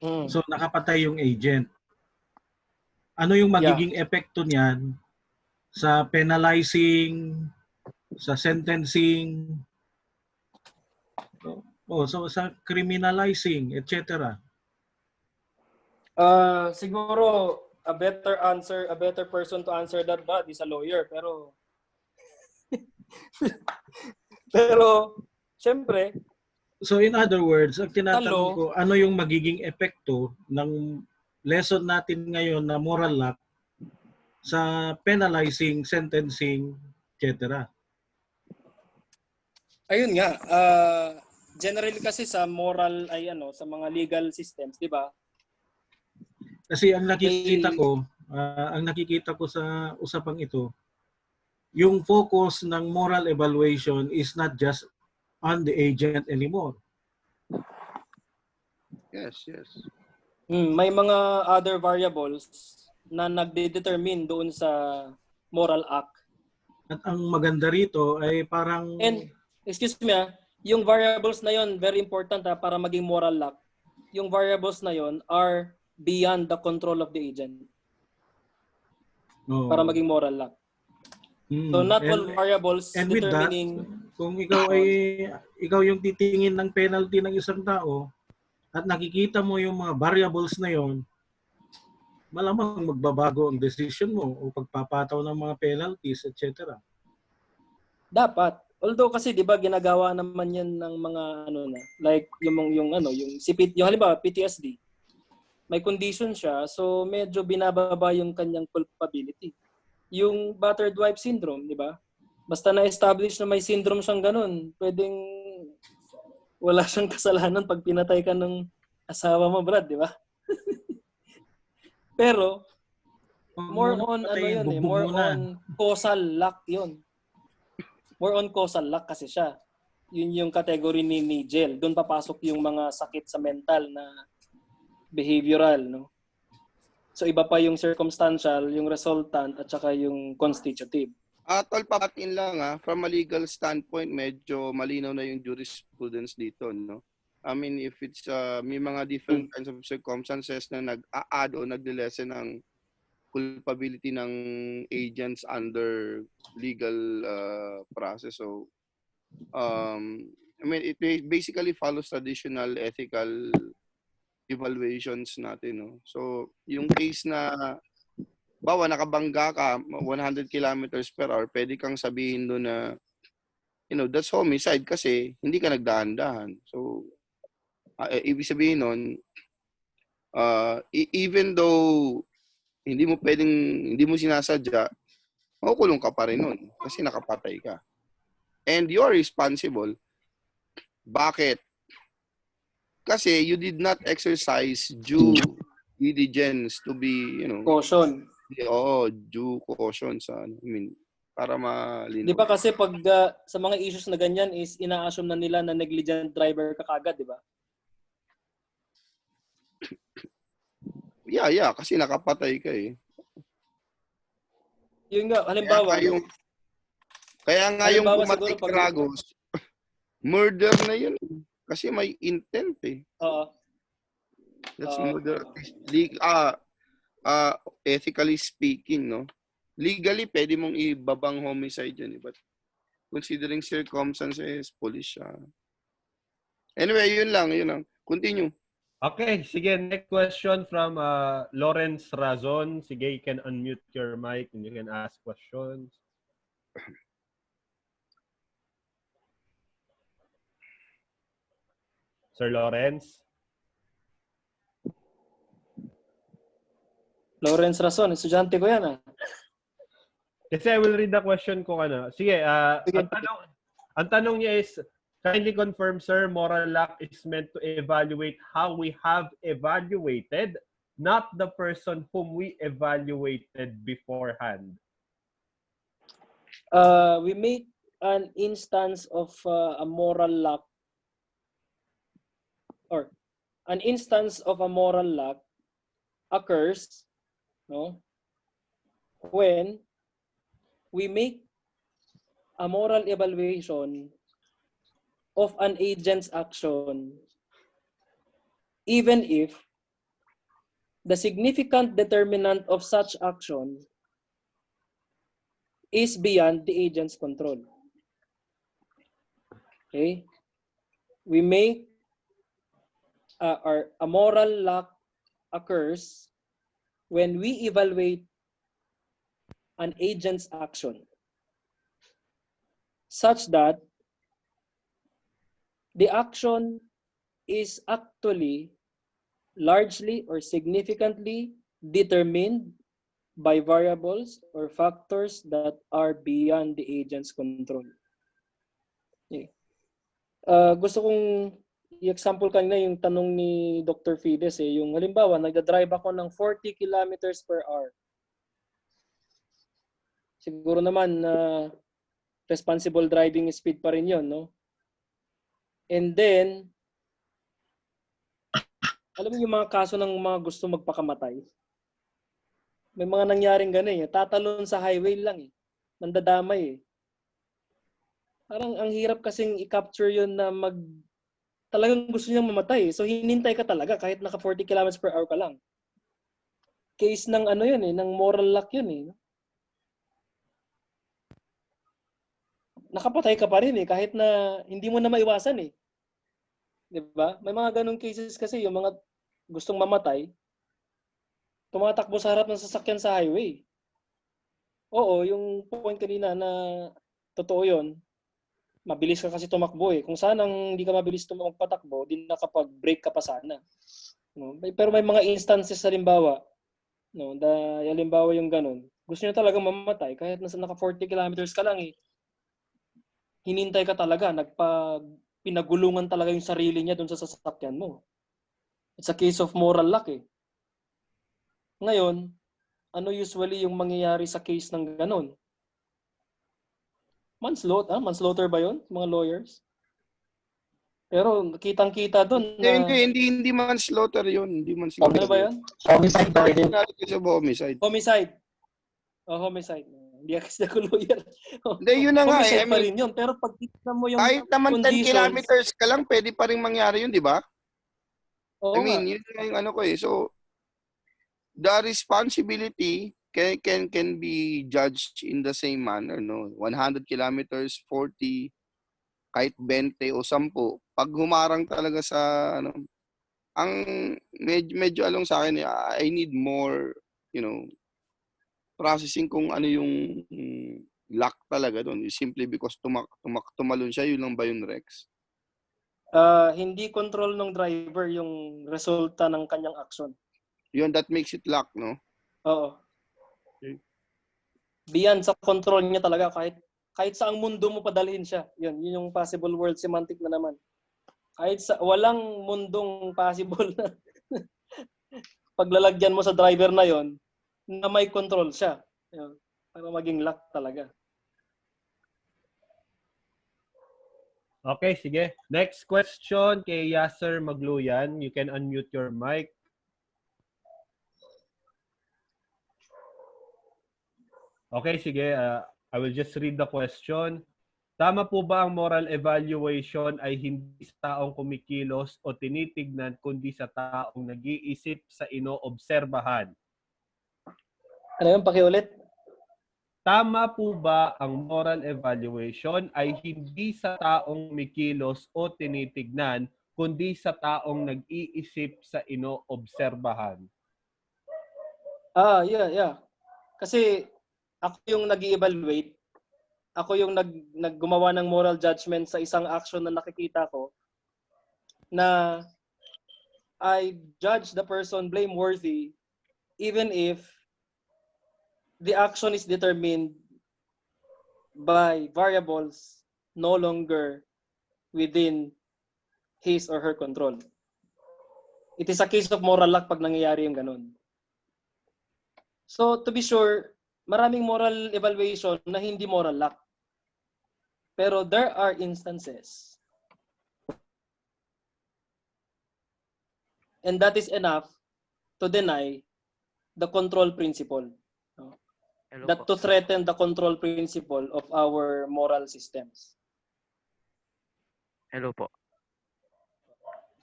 Mm. So nakapatay yung agent. Ano yung magiging epekto niyan sa penalizing, sa sentencing, so sa criminalizing, etc. Siguro a better person to answer that ba is a lawyer, pero syempre, So in other words, ang tinatanong Talo. ko, ano yung magiging epekto ng lesson natin ngayon na moral law sa penalizing, sentencing, etc. ayun nga, generally kasi sa moral ay sa mga legal systems, 'di ba? Kasi ang nakikita ko sa usapang ito, yung focus ng moral evaluation is not just on the agent anymore. Yes. May mga other variables na nagde-determine doon sa moral act. At ang maganda rito ay parang And excuse me, yung variables na yon very important para maging moral law. Yung variables na yon are beyond the control of the agent. Para maging moral law. So not all variables and with determining that, kung ikaw yung titingin ng penalty ng isang tao at nakikita mo yung mga variables na yon, malamang magbabago ang decision mo o pagpapataw ng mga penalties, etc. Dapat. Although kasi 'di ba ginagawa naman 'yan ng mga like yung halimbawa PTSD. May condition siya, so medyo binababa yung kanyang culpability. Yung battered wife syndrome, 'di ba? Basta na-establish na may syndrome siyang ganun, pwedeng wala siyang kasalanan pag pinatay ka ng asawa mo, Brad, 'di ba? Pero more on more on causal lack 'yon. More on causal lack kasi siya. Yun yung category ni Nigel. Doon papasok yung mga sakit sa mental na behavioral, no? So iba pa yung circumstantial, yung resultant at saka yung constitutive. Tol, papatin lang from a legal standpoint, medyo malinaw na yung jurisprudence dito, no? I mean, if it's may mga different kinds of circumstances na nag-a-add o nag-lessen ng culpability ng agents under legal process. So, I mean, it basically follows traditional ethical evaluations natin, no? So, yung case na bawa nakabangga ka 100 kilometers per hour, pwede kang sabihin doon na that's homicide kasi hindi ka nagdahan-dahan. So, ibig sabihin nun, even though hindi mo sinasadya, makukulong ka pa rin nun kasi nakapatay ka. And you're responsible. Bakit? Kasi you did not exercise due diligence to be, Caution. Due caution para malinaw. Di ba kasi pag sa mga issues na ganyan is ina-assume na nila na negligent driver ka kagad, di ba? Yeah, kasi nakapatay ka eh. Yun nga, halimbawa. Kaya nga yung pumatay Ragos, murder na yun. Kasi may intent eh. Oo. That's murder. Ethically speaking, no? Legally, pwede mong ibabang homicide yun. But considering circumstances, police siya. Anyway, yun lang. Continue. Okay, sige. Next question from Lawrence Razon. Sige, you can unmute your mic and you can ask questions. Sir Lawrence? Lawrence Razon, estudyante ko yan Kasi I will read the question kung ano. Sige, ang tanong niya is, kindly confirm, sir, moral law is meant to evaluate how we have evaluated, not the person whom we evaluated beforehand. We make an instance of a moral law or an instance of a moral law occurs, no, when we make a moral evaluation of an agent's action even if the significant determinant of such action is beyond the agent's control. Okay? We make a moral lack occurs when we evaluate an agent's action such that the action is actually largely or significantly determined by variables or factors that are beyond the agent's control. Okay. Gusto kong i-example kanina yung tanong ni Dr. Fides yung halimbawa nagda-drive ako ng 40 kilometers per hour. Siguro naman responsible driving speed pa rin 'yon, no? And then alam mo yung mga kaso ng mga gusto magpakamatay. May mga nangyaring ganun tatalon sa highway lang Nandadamay Parang ang hirap kasing i-capture 'yon na talagang gusto niyang mamatay. So hinintay ka talaga kahit naka 40 kilometers per hour ka lang. Case ng ano 'yun ng moral lack 'yun Nakapatay ka pa rin kahit na hindi mo na maiwasan 'Di ba? May mga ganung cases kasi yung mga gustong mamatay tumatakbo sa harap ng sasakyan sa highway. Oo, yung point kanina na totoo 'yon. Mabilis ka kasi tumakbo Kung sanang hindi ka mabilis magpatakbo, di nakapag-brake ka pa sana. No? Pero may mga instances halimbawa, no, halimbawa yung ganun. Gusto niya talaga mamatay kahit nasa naka 40 kilometers ka lang Hinintay ka talaga, pinagulungan talaga yung sarili niya doon sa sasakyan mo. It's a case of moral lack Ngayon, ano usually yung mangyayari sa case ng ganun? Manslaughter ba yun, mga lawyers? Pero kitang-kita doon na... Hindi manslaughter yun. Hindi manslaughter. Ano ba yun? Homicide ba rin? Homicide. Homicide. Homicide. Hindi kasi ako lawyer. Hindi, yun na nga homicide pa rin yun. Pero pag kita mo yung kahit naman 10 conditions, kilometers ka lang, pwede pa rin mangyari yun, di ba? Oo yun yung ano ko So, the responsibility can be judged in the same manner, no? 100 kilometers, 40, kahit 20 o 10. Pag humarang talaga sa ang medyo along sa akin I need more, processing kung ano yung luck talaga doon. Simply because tumalon siya, yun lang ba yung Rex? Hindi control ng driver yung resulta ng kanyang action. Yun, that makes it luck, no? Oo. Beyond sa control niya talaga kahit saang mundo mo padalhin siya. Yun yung possible world semantic na naman. Kahit walang mundong possible na paglalagyan mo sa driver na yon na may control siya. Yun, para maging luck talaga. Okay, sige. Next question kay Yasser Magluyan. You can unmute your mic. Okay, sige. I will just read the question. Tama po ba ang moral evaluation ay hindi sa taong kumikilos o tinitignan kundi sa taong nag-iisip sa inoobserbahan? Ano yun? Pakiulit. Tama po ba ang moral evaluation ay hindi sa taong kumikilos o tinitignan kundi sa taong nag-iisip sa inoobserbahan? Yeah. Kasi ako yung nag-evaluate. Ako yung naggumawa ng moral judgment sa isang action na nakikita ko na I judge the person blameworthy even if the action is determined by variables no longer within his or her control. It is a case of moral lack pag nangyayari yung ganun. So, to be sure, maraming moral evaluation na hindi moral lack. Pero there are instances. And that is enough to deny the control principle. To threaten the control principle of our moral systems. Hello po.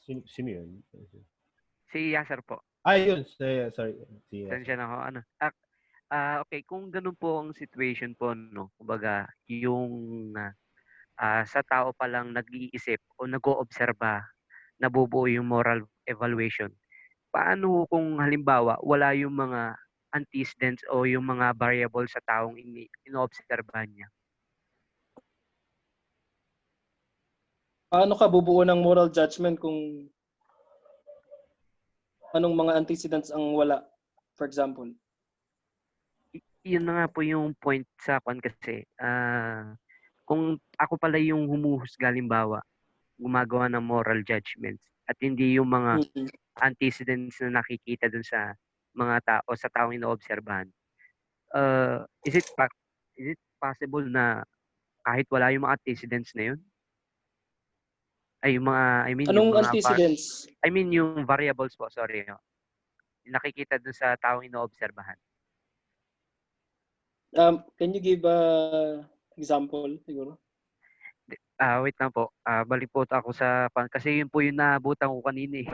Sino yun? Si Yasser po. Ayun, sorry. Sensya na ako. Ano? Okay, kung ganun po ang situation po, no, kumbaga, yung sa tao pa lang nag-iisip o nag-oobserba, nabubuo yung moral evaluation. Paano kung halimbawa wala yung mga antecedents o yung mga variables sa taong inoobserbahan niya? Paano ka bubuo ng moral judgment kung anong mga antecedents ang wala, for example? Yun na nga po yung point sa akin kasi kung ako pala yung humuhusga halimbawa, gumagawa ng moral judgments at hindi yung mga antecedents na nakikita dun sa mga tao sa taong inoobserbahan. Is it possible na kahit wala yung mga antecedents na yun? Ay yung mga Anong yung mga antecedents? yung variables po, sorry. No? Nakikita dun sa taong inoobserbahan. Can you give a example siguro? Wait lang po. Balik po ako sa kasi yun po yung naabutan ko kanina eh.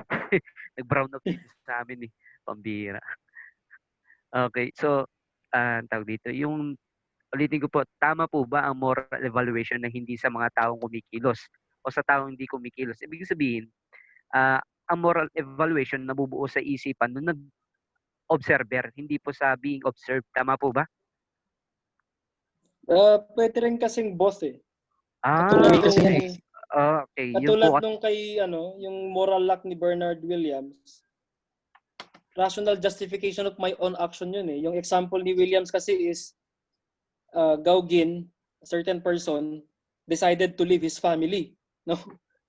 Nag-brown up dito sa amin eh. Pambira. Okay, so tawag dito, yung ulitin ko po, tama po ba ang moral evaluation na hindi sa mga taong kumikilos o sa taong hindi kumikilos? Ibig sabihin, ang moral evaluation nabubuo sa isipan nung nag-observer, hindi po sa being observed. Tama po ba? Pwede rin kasing both eh. Okay. Yun Katulad po. nung kay yung moral lack ni Bernard Williams. Rational justification of my own action yun eh. Yung example ni Williams kasi is Gauguin, a certain person, decided to leave his family, no?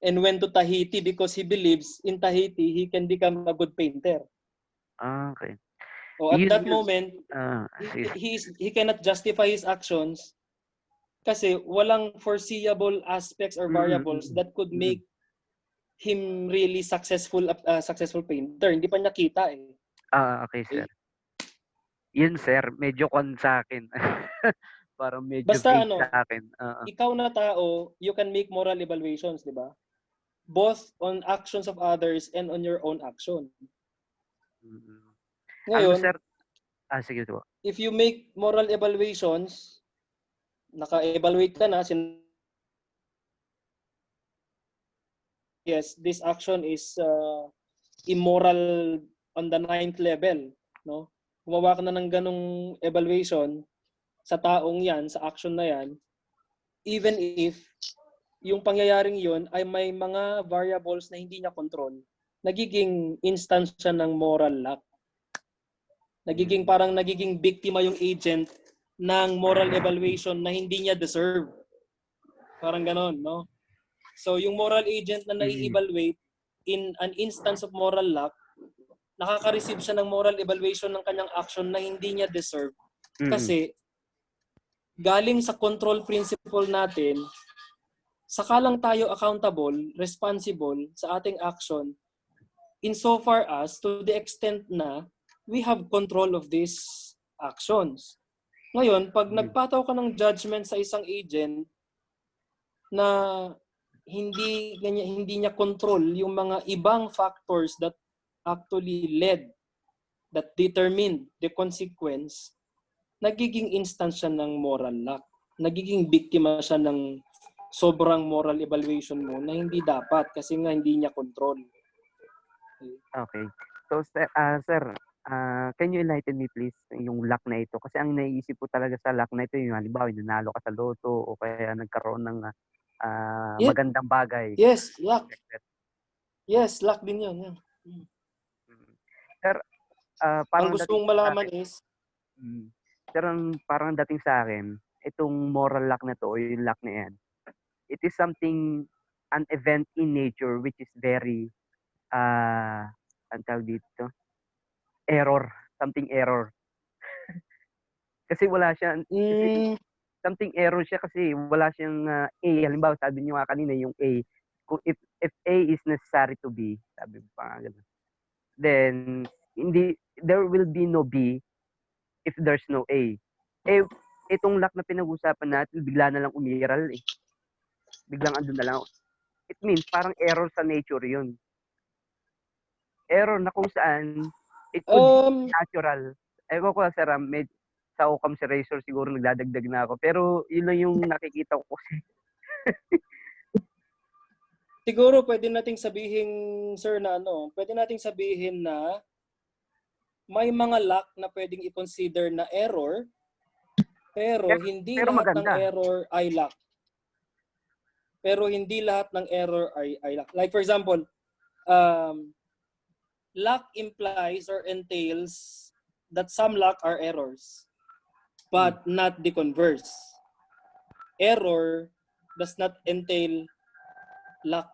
And went to Tahiti because he believes in Tahiti he can become a good painter. Okay. So at that moment, sige. he cannot justify his actions kasi walang foreseeable aspects or variables that could make him really successful painter. Hindi pa niya kita eh. Okay, sir. Yun, sir. Medyo con sa akin. Parang medyo Basta vague sa akin. Ikaw na tao, you can make moral evaluations, di ba? Both on actions of others and on your own action. Ngayon, sir? Sige po. if you make moral evaluations, naka-evaluate ka na, yes, this action is immoral on the 9th level, no? Gumawa ka na ng ganong evaluation sa taong yan, sa action na yan, even if yung pangyayaring yon ay may mga variables na hindi niya control, nagiging instance siya ng moral lack. Nagiging biktima yung agent ng moral evaluation na hindi niya deserve. Parang ganon, no? So, yung moral agent na nai-evaluate in an instance of moral lack, nakaka-receive siya ng moral evaluation ng kanyang action na hindi niya deserve. Kasi, galing sa control principle natin, saka lang tayo accountable, responsible sa ating action insofar as to the extent na we have control of these actions. Ngayon, pag nagpataw ka ng judgment sa isang agent na hindi niya control yung mga ibang factors that actually that determined the consequence, nagiging instance siya ng moral lack. Nagiging biktima siya ng sobrang moral evaluation mo na hindi dapat kasi nga hindi niya control. Okay. So, sir, can you enlighten me please yung luck na ito? Kasi ang naiisip ko talaga sa luck na ito, yung halimbawa, nanalo ka sa loto o kaya nagkaroon ng magandang bagay. Yes, luck. Yes, luck din yun. Yeah. Sir, parang ang gusto mong malaman is sir, parang dating sa akin, itong moral luck na to o yung luck na yan, it is something, an event in nature which is very, ang tawag dito, something error. Kasi wala siya, something error siya kasi wala siyang A. Halimbawa, sabi niyo nga kanina yung A. If A is necessary to be, sabi mo pa nga ganun, then there will be no B if there's no A. Itong luck na pinag-usapan natin, bigla na lang umiral eh. Biglang andun na lang. It means parang error sa nature yun. error na kung saan it could be natural. Ewan ko, sir, sa Occam's Razor siguro nagdadagdag na ako. Pero yun lang yung nakikita ko kasi. Siguro pwede nating sabihin, sir, na pwede nating sabihin na may mga luck na pwedeng i-consider na error, pero hindi pero lahat ng maganda. error ay luck. Pero hindi lahat ng error ay luck. Like for example, luck implies or entails that some luck are errors, but not the converse. Error does not entail luck.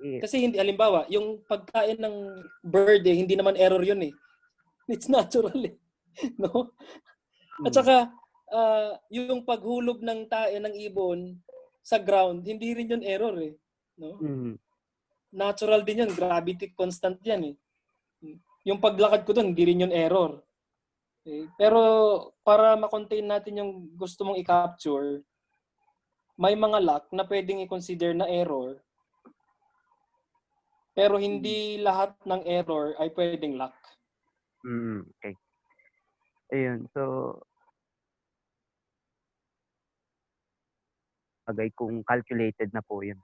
Kasi hindi, halimbawa, yung pagkain ng bird, hindi naman error yun eh. It's natural eh. No? At saka, yung paghulog ng tae ng ibon sa ground, hindi rin yun error eh. No? Natural din yun. Gravity constant yan eh. Yung paglakad ko dun, hindi rin yun error. Okay? Pero para ma-contain natin yung gusto mong i-capture, may mga luck na pwedeng i-consider na error, pero hindi lahat ng error ay pwedeng luck. Okay. Ayun. So, bagay kung calculated na po yun.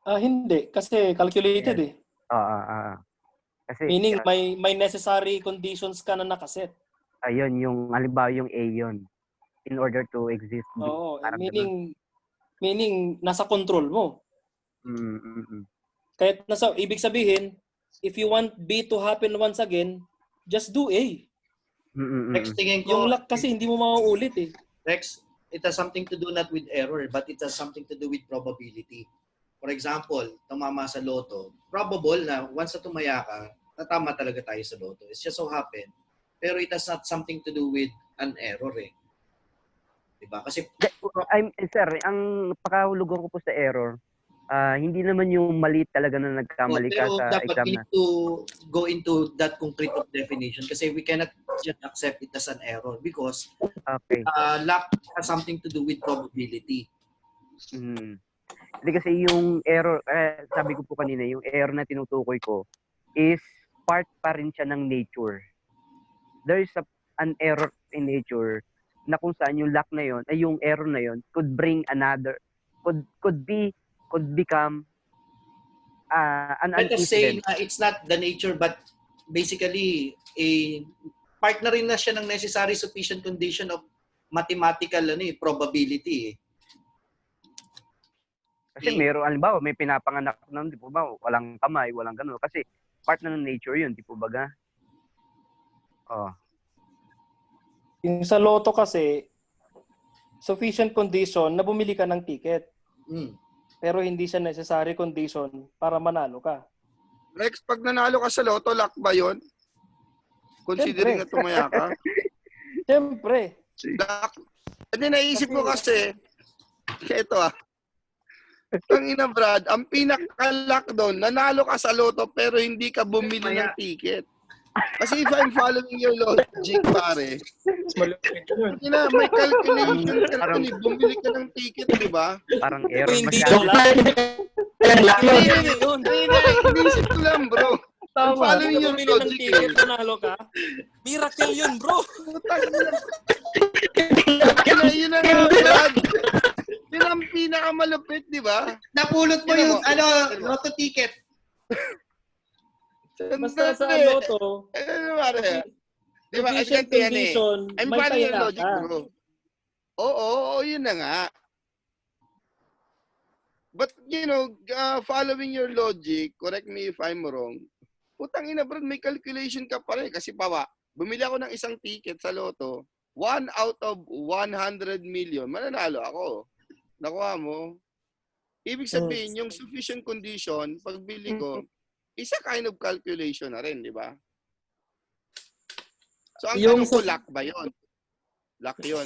Hindi. Kasi calculated eh. Kasi, meaning, may necessary conditions ka na nakaset. Ayun, yung halimbawa yung A yun. In order to exist. Oo. Meaning, nasa control mo. Kahit ibig sabihin, if you want B to happen once again, just do A. Rex, tingin ko, yung luck kasi hindi mo mauulit eh. Rex, it has something to do not with error, but it has something to do with probability. For example, tumama sa loto, probable na once na tumaya ka, tatama talaga tayo sa loto. It's just so happen. Pero it has not something to do with an error eh. Diba? Kasi sir, ang pakahulugan ko po sa error, hindi naman yung mali talaga na nagkamali ka sa exam na. Dapat to go into that concrete of definition kasi we cannot just accept it as an error because luck has something to do with probability. Hindi kasi yung error, sabi ko po kanina, yung error na tinutukoy ko is part pa rin siya ng nature. There is an error in nature na kung saan yung luck na yon, ay yung error na yon could bring another, could become an Let us say incident. na it's not the nature but basically a part na rin na siya ng necessary sufficient condition of mathematical probability eh. Kasi meron, halimbawa, may pinapanganak na, di po ba, walang kamay, walang gano'n. Kasi part na ng nature yun, di po ba ga? Yung sa loto kasi, sufficient condition na bumili ka ng ticket. Pero hindi siya necessary condition para manalo ka. Rex, pag nanalo ka sa loto, luck ba yun? Considering na tumaya ka? Siyempre. Luck. Hindi, naisip ko kasi, ito Tangina Brad, ang pinaka-luck doon, nanalo ka sa loto pero hindi ka bumili ng ticket. Kasi if I'm following your logic, pare, may calculation ka na bumili ka ng ticket, di ba? Parang error masyado. Inisip ko lang, bro. I'm following your logic. Nanalo ka? Miracle yun, bro. Yun na nga, Brad. Yun ang pinakamalupit, di ba? Napulot mo yung loto ticket. Basta sa loto, di ba? sufficient condition, I'm may following your taya logic, ka. bro. Oo, yun na nga. But, following your logic, correct me if I'm wrong, putang ina, bro, may calculation ka pa rin. Kasi bumili ako ng isang ticket sa loto, 1 out of 100 million, mananalo ako. Nakuha mo? Ibig sabihin, yung sufficient condition, pagbili ko, isa kind of calculation na rin, di ba? So, ang tanong ko, luck ba yun? Luck yun.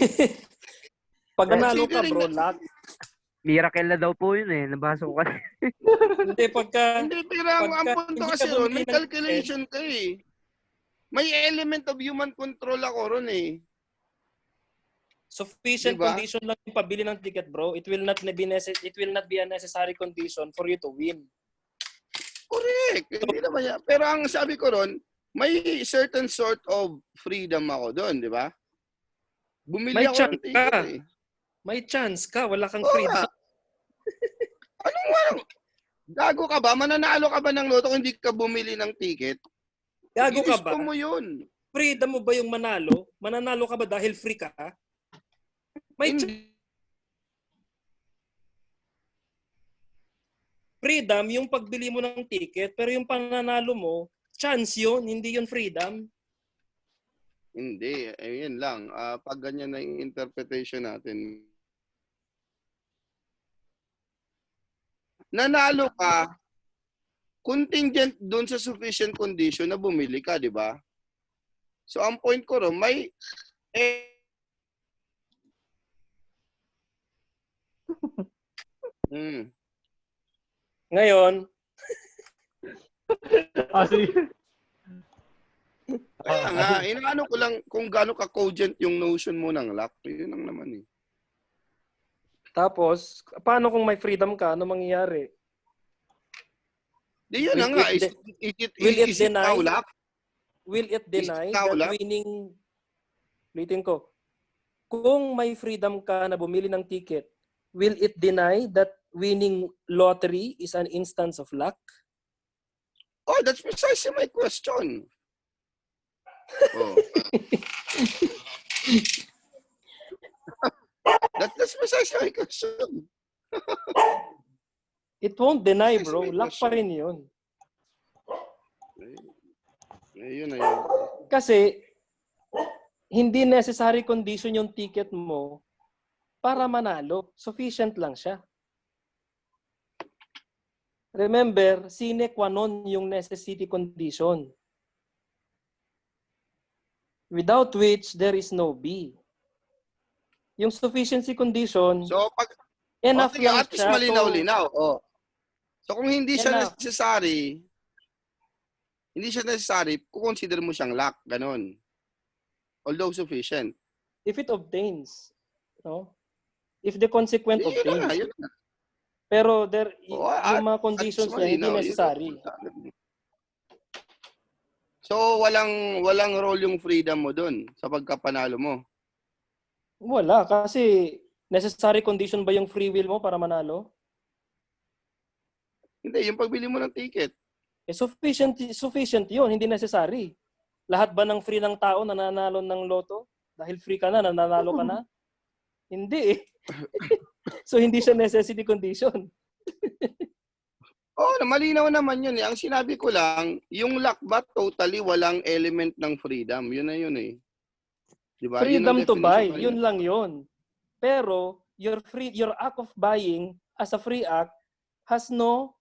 Pag nanalo ka, bro, luck. Miracle na daw po yun eh. Nabasa ko kasi. Hindi, Hindi, pero ang punto kasi ron, may calculation ka eh. May element of human control ako ron eh. Sufficient Diba? condition lang yung pabili ng ticket, bro. It will not be a necessary condition for you to win. Correct. Hindi naman yan. Pero ang sabi ko ron, may certain sort of freedom ako doon, di ba? Bumili May ako chance ng ticket ka. eh. May chance ka. Wala kang Oo freedom. nga. Anong walang? Gago ka ba? Mananalo ka ba ng loto kung hindi ka bumili ng ticket? Gago ka Ilisto ba? mo yun. Freedom mo ba yung manalo? Mananalo ka ba dahil free ka? May Hindi. freedom yung pagbili mo ng ticket, pero yung pananalo mo, chance yun, hindi yun freedom. Hindi. Ayun lang. Pag ganyan na yung interpretation natin. Nanalo ka, contingent doon sa sufficient condition na bumili ka, di ba? So, ang point ko ron, may Ngayon, Sige. Kaya nga, inaano ko lang kung gaano ka-cogent yung notion mo ng luck. Yun lang naman eh. tapos, paano kung may freedom ka? Ano mangyayari? Di yun na nga. Is it now luck? Will it deny now that luck? winning... Ulitin ko. Kung may freedom ka na bumili ng ticket, will it deny that winning lottery is an instance of luck? Oh, that's precisely my question. Oh. That's precisely my question. It won't deny, Precisely bro. my Luck pa question. rin yun. Ayun na yun. Kasi, hindi necessary condition yung ticket mo para manalo. Sufficient lang siya. Remember, sine qua non yung necessity condition. Without which, there is no B. Yung sufficiency condition, So, pag enough sige, lang at least siya. malinaw-linaw. Oh. So, kung hindi siya Enough. necessary, kukonsider mo siyang luck, ganon. Although sufficient. If it obtains. No? If the consequent Yun na nga, obtains. yun na. Pero At yung mga conditions niya, hindi malinaw, necessary. So, walang role yung freedom mo dun sa pagkapanalo mo. Wala. Kasi necessary condition ba yung free will mo para manalo? Hindi, yung pagbili mo ng ticket. Sufficient yun. Hindi necessary. Lahat ba ng free ng tao nananalo ng loto? Dahil free ka na, nananalo ka na? Hindi eh. So, hindi siya necessity condition. Oh, malinaw naman yun eh. Ang sinabi ko lang, yung luck ba totally walang element ng freedom? Yun na yun eh. Diba? Freedom to buy, definition yun lang yun. Pero, your act of buying as a free act has no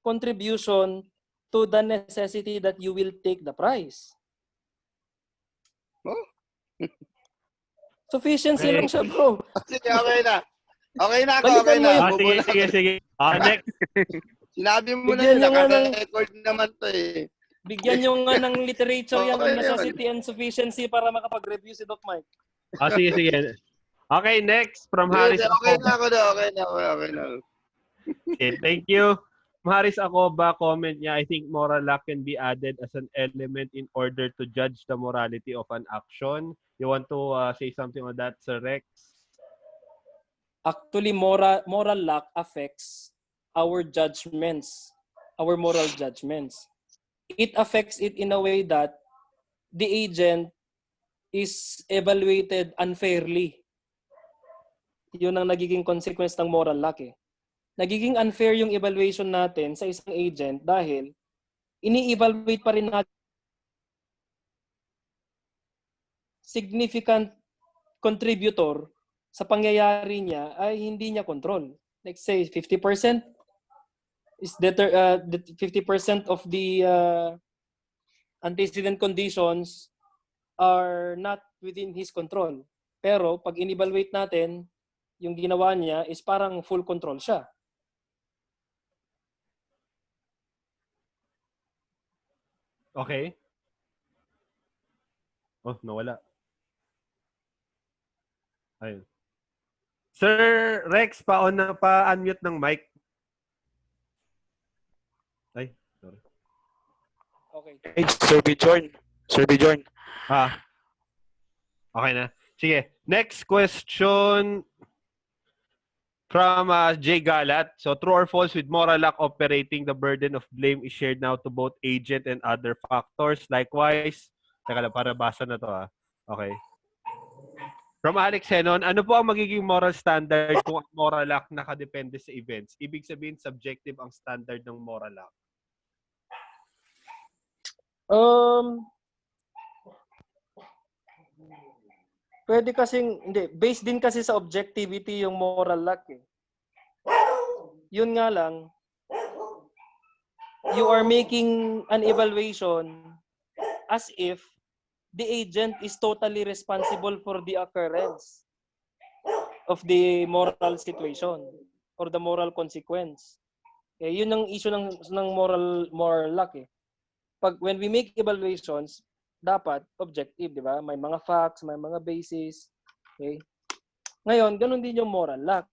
contribution to the necessity that you will take the prize. Oh? Sufficiency Okay. lang siya, bro. Sige, okay na. Okay na ako, Balikan okay mo na. yun. Sige. Next. Sinabi mo Bigyan na nyo nga yun, ng- naka-record naman to eh. Bigyan nyo nga ng literature yan Okay on na necessity and sufficiency para makapag-review si Doc Mike. Sige. Okay, next from Sige, Haris okay na Acoba. ako na, okay na. Okay, thank you. Haris Acoba, comment niya, I think moral luck can be added as an element in order to judge the morality of an action. You want to say something on that, Sir Rex? Actually, moral luck affects our judgments, our moral judgments. It affects it in a way that the agent is evaluated unfairly. Yun ang nagiging consequence ng moral luck eh. Nagiging unfair yung evaluation natin sa isang agent dahil ini-evaluate pa rin natin significant contributor sa pangyayari niya ay hindi niya control. Like say 50% is 50% of the antecedent conditions are not within his control. Pero pag in-evaluate natin, yung ginawa niya is parang full control siya. Okay. Oh, nawala. Ayun. Sir Rex, pa-unmute ng mic. Ay, sorry. Okay. Sir Bjorn. Sir Bjorn. Okay na. Sige. Next question from Jay Galat. So, true or false, with moral lack operating, the burden of blame is shared now to both agent and other factors. Likewise, teka lang, para basa na to Okay. From Alex Henon, ano po ang magiging moral standard kung ang moral lack nakadepende sa events? Ibig sabihin, subjective ang standard ng moral lack. Pwede kasing, hindi, based din kasi sa objectivity yung moral lack eh. Yun nga lang, you are making an evaluation as if the agent is totally responsible for the occurrence of the moral situation or the moral consequence. Eh, yun ang issue ng moral lack eh. When we make evaluations, dapat objective, di ba? May mga facts, may mga basis. Okay? Ngayon, ganun din yung moral lack.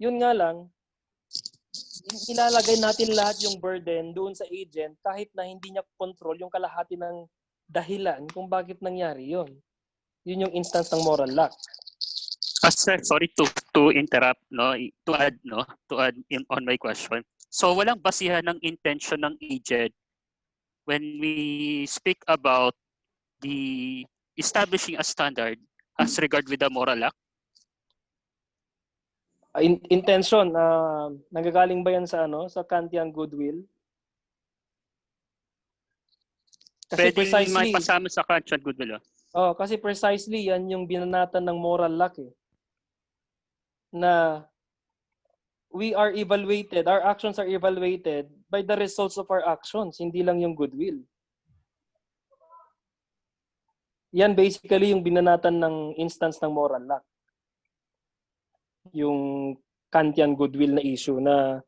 Yun nga lang, ilalagay natin lahat yung burden doon sa agent kahit na hindi niya control yung kalahati ng dahilan kung bakit nangyari yun. Yun yung instance ng moral lack. Sir, sorry to interrupt, no, to add on my question. So walang basihan ng intention ng agent when we speak about the establishing a standard as regard with the moral lack? Intention, nagagaling ba yan sa sa Kantian goodwill? Kasi pwedeng precisely may pasama sa Kantian goodwill. kasi precisely yan yung binanatan ng moral lack eh. Na we are evaluated, our actions are evaluated by the results of our actions, hindi lang yung goodwill. Yan basically yung binanatan ng instance ng moral lack. Yung Kantian goodwill na issue na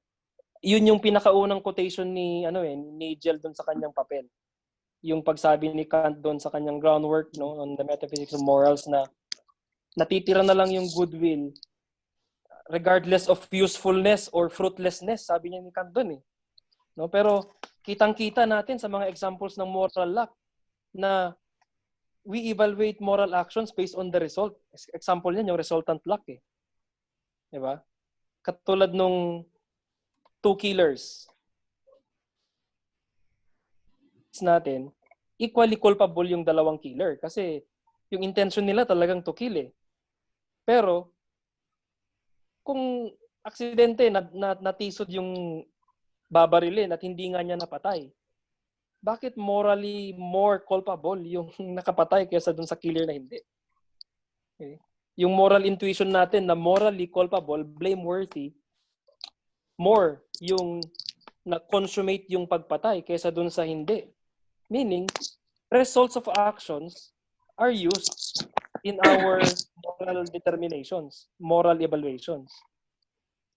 yun yung pinakaunang quotation ni Nagel doon sa kanyang papel. Yung pagsabi ni Kant doon sa kanyang groundwork on the metaphysics of morals na natitira na lang yung goodwill regardless of usefulness or fruitlessness, sabi niya ni Kant doon eh. Pero kitang-kita natin sa mga examples ng moral lack na we evaluate moral actions based on the result. Example niyan yung resultant lack eh. 'Di ba? Katulad nung 2 killers natin, equally culpable yung 2 killer kasi yung intention nila talagang to kill eh. Pero kung aksidente natisod yung babarilin at hindi nga niya napatay, bakit morally more culpable yung nakapatay kaysa dun sa killer na hindi? Okay. Yung moral intuition natin na morally culpable, blameworthy, more yung na-consummate yung pagpatay kaysa dun sa hindi. Meaning, results of actions are used in our moral determinations, moral evaluations.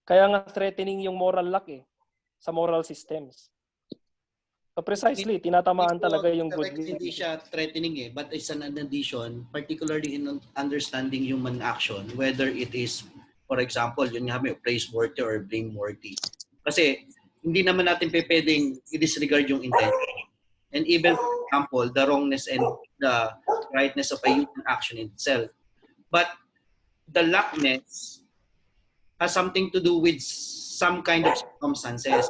Kaya nga threatening yung moral lack eh, sa moral systems. So precisely, tinatamaan talaga yung goodwill. Hindi siya threatening eh, but it's an addition, particularly in understanding human action, whether it is, for example, yun nga may praiseworthy or blameworthy. Kasi hindi naman natin pwedeng i-disregard yung intention. And even, for example, the wrongness and the rightness of a human action in itself. But the lackness has something to do with some kind of circumstances.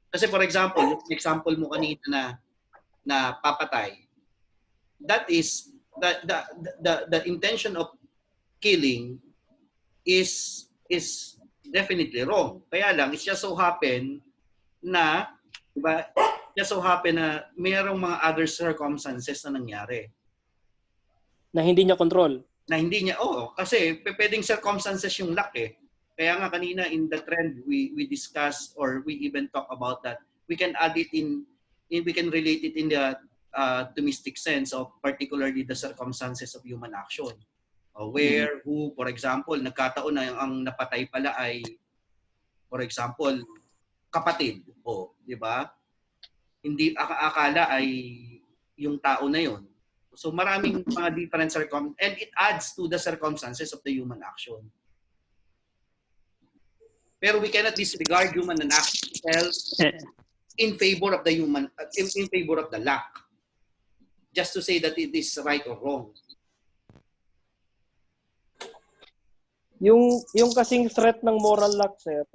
Kasi for example, yung example mo kanina na papatay, that is the intention of killing is definitely wrong. Kaya lang, it just so happen na, diba, just so happen na mayroong mga other circumstances na nangyari. Na hindi niya control. Na hindi niya, kasi pwedeng circumstances yung luck eh. Kaya nga kanina in the trend we discuss or we even talk about that, we can add it we can relate it in the Thomistic sense of particularly the circumstances of human action. Where, who, for example, nagkataon na ang napatay pala ay, for example, kapatid. Di ba? Hindi akala ay yung tao na yon. So maraming mga different and it adds to the circumstances of the human action. Pero we cannot disregard human action itself in favor of the in favor of the luck. Just to say that it is right or wrong. Yung kasing threat ng moral luck, sir,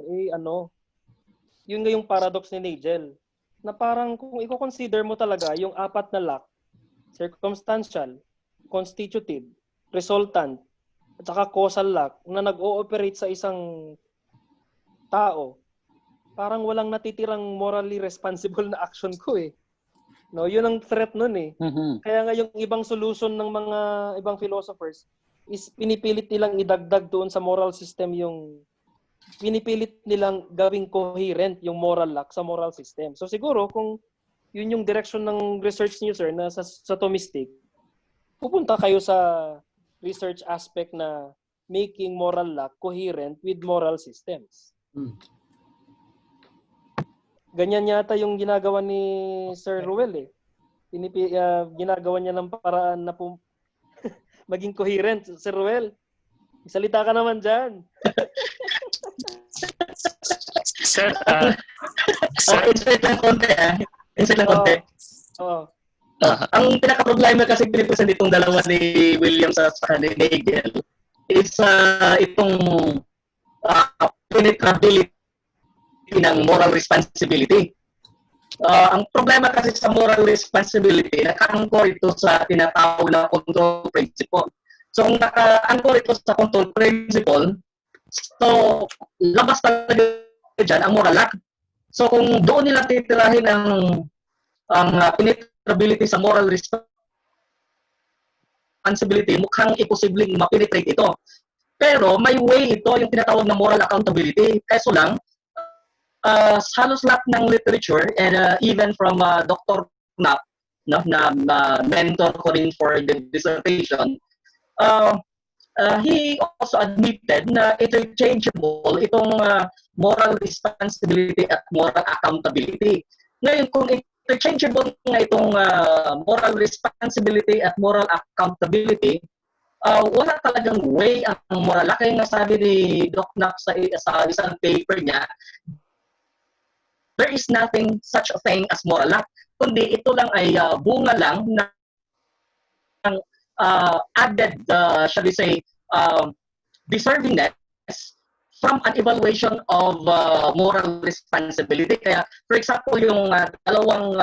yun nga yung paradox ni Nigel. Na parang kung i-consider mo talaga yung apat na luck, circumstantial, constitutive, resultant, at saka causal luck na nag-ooperate sa isang tao, parang walang natitirang morally responsible na action ko eh. No, yun ang threat nun eh. Kaya nga yung ibang solution ng mga ibang philosophers is pinipilit nilang idagdag doon sa moral system pinipilit nilang gawing coherent yung moral luck sa moral system. So siguro kung yun yung direction ng research niyo, sir, na sa Thomistic, pupunta kayo sa research aspect na making moral luck coherent with moral systems. Ganyan yata yung ginagawa ni Sir Ruel eh. Ginagawa niya ng paraan na maging coherent. Sir Ruel, salita ka naman dyan. Sir, Insight lang konti Insight lang konti. Ang pinaka-problema kasi pinipresent itong dalawa ni William sa ni Nagel is itong penetrability ng moral responsibility. Ang problema kasi sa moral responsibility, naka-anchor ito sa tinatawag na control principle. So kung naka-anchor ito sa control principle, so labas talaga dyan ang moral luck. So kung doon nila titirahin ang penetrability sa moral responsibility, mukhang imposibleng ma-penetrate ito. Pero may way ito, yung tinatawag na moral accountability. Kaso lang, halos lahat ng literature and even from Dr. Knapp, na mentor ko rin for the dissertation, he also admitted na interchangeable itong moral responsibility at moral accountability. Ngayon, kung interchangeable nga itong moral responsibility at moral accountability, wala talagang way ang moral luck. Kaya nga sabi ni Doc Knapp sa isang paper niya, there is nothing such a thing as moral luck, kundi ito lang ay bunga lang ng added, shall we say, deservingness from an evaluation of moral responsibility. Kaya, for example, yung dalawang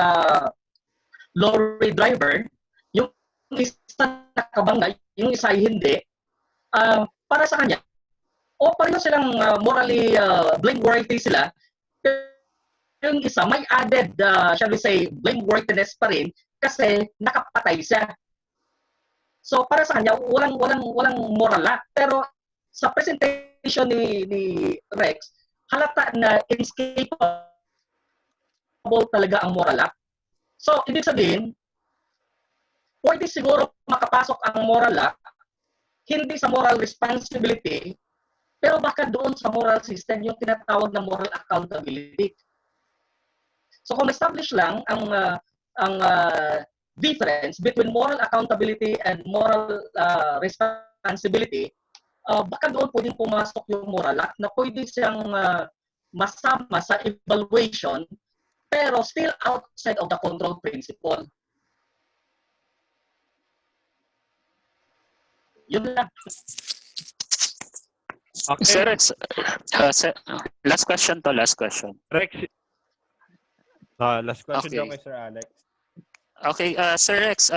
lorry driver, yung isa nakabangga, yung isa ay hindi, para sa kanya, o pareho silang morally blameworthy sila, yung isa may added, shall we say, blameworthiness pa rin kasi nakapatay siya. So para sa kanya walang moral luck, pero sa presentation ni Rex, halata na inescapable talaga ang moral luck. So ibig sabihin, pwede siguro makapasok ang moral luck hindi sa moral responsibility, pero baka doon sa moral system yung tinatawag na moral accountability. So kung establish lang ang difference between moral accountability and moral responsibility, baka doon pwedeng pumasok yung moral luck na pwede siyang masama sa evaluation pero still outside of the control principle. Yun lang. Okay. Sir Rex, last question. Rex, last question Okay. daw kay Sir Alex. Okay, Sir Rex,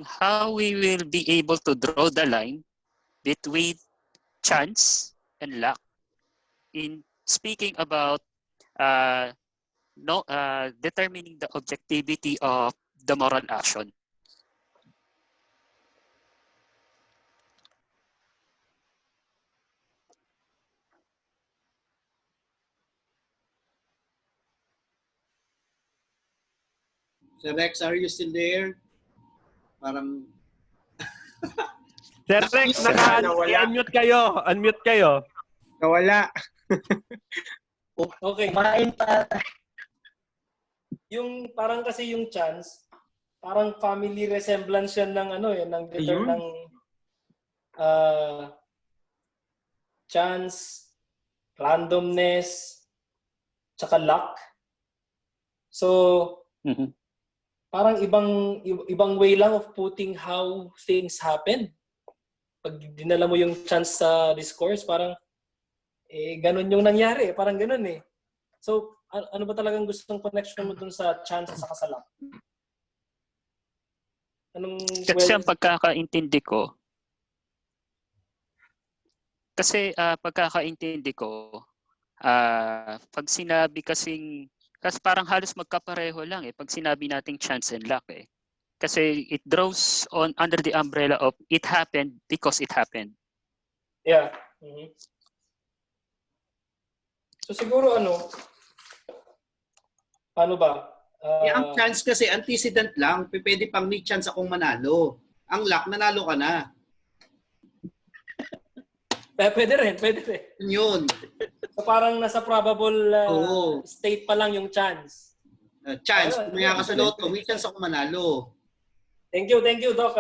how we will be able to draw the line between chance and luck in speaking about determining the objectivity of the moral action? Sir Rex, are you still there? Parang Sir Rex, i-unmute kayo. Unmute kayo. Nawala. Okay. Kumain pa. Yung parang kasi yung chance, parang family resemblance yan ng ng Ayun. ng chance, randomness, tsaka luck. So, parang ibang way lang of putting how things happen. Pag dinala mo yung chance sa discourse, parang ganun yung nangyari. Parang ganun eh. So, ano ba talagang gustong connection mo dun sa chance sa luck? Kasi ang pagkakaintindi ko, pag sinabi kasi parang halos magkapareho lang pag sinabi nating chance and luck Kasi it draws on under the umbrella of it happened because it happened. Yeah. So siguro paano ba? Ang chance kasi antecedent lang, pwede pang may chance akong manalo. Ang luck, nanalo ka na. Pwede rin. Yun. So parang nasa probable state pa lang yung chance. Chance, kumaya ka sa loto, may chance ako manalo. Thank you, Doc.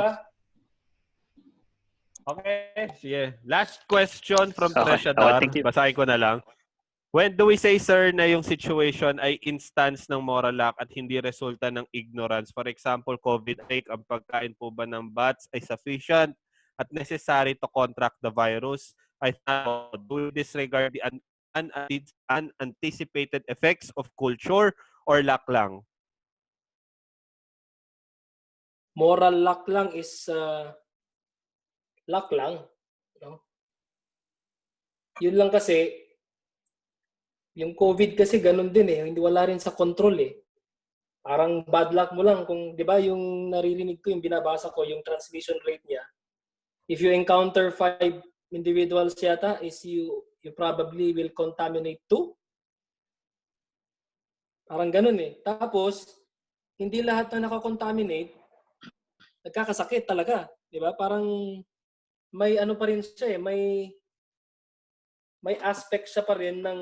Okay, sige. Last question from Okay. Treshador. Thank you. Basahin ko na lang. When do we say, sir, na yung situation ay instance ng moral lack at hindi resulta ng ignorance? For example, COVID, ang pagkain po ba ng bats ay sufficient at necessary to contract the virus? I thought, do we disregard the unanticipated effects of culture or luck lang? Moral luck lang is luck lang. No? Yun lang kasi, yung COVID kasi ganun din hindi wala rin sa control Parang bad luck mo lang kung, 'di ba, yung naririnig ko, yung binabasa ko, yung transmission rate niya. If you encounter 5 individuals yata, you probably will contaminate 2. Parang ganun Tapos, hindi lahat na nakakontaminate, nagkakasakit talaga. 'Di ba? Parang may pa rin siya may aspect siya pa rin ng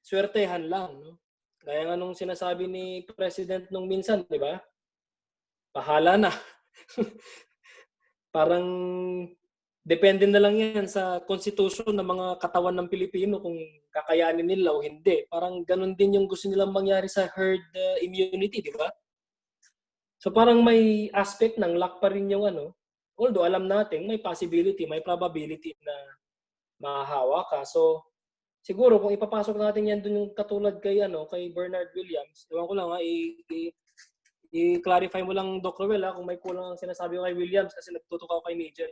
swertehan lang, no? Gaya nga nung sinasabi ni President nung minsan, 'di ba? Bahala na. Parang depende na lang yan sa constitution ng mga katawan ng Pilipino kung kakayanin nila o hindi. Parang ganun din yung gusto nilang mangyari sa herd immunity, 'di ba? So parang may aspect ng luck pa rin yung although alam natin may possibility, may probability na mahahawa ka. So siguro kung ipapasok natin yan dun yung katulad kay Bernard Williams, ewan ko lang i-clarify mo lang, Doc Roel, kung may kulang ang sinasabi ko kay Williams kasi nagtutukaw kay Major.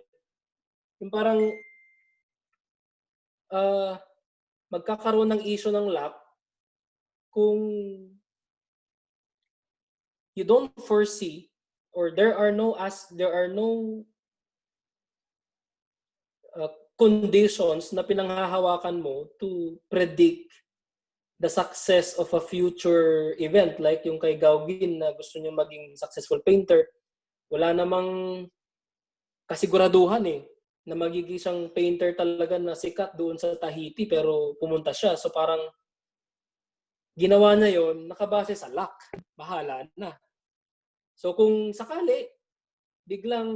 Yung parang magkakaroon ng issue ng luck kung you don't foresee or there are no conditions na pinanghahawakan mo to predict the success of a future event, like yung kay Gauguin na gusto niya maging successful painter. Wala namang kasiguraduhan na magiging isang painter talaga na sikat doon sa Tahiti pero pumunta siya. So parang ginawa niya yon nakabase sa luck. Bahala na. So kung sakali, biglang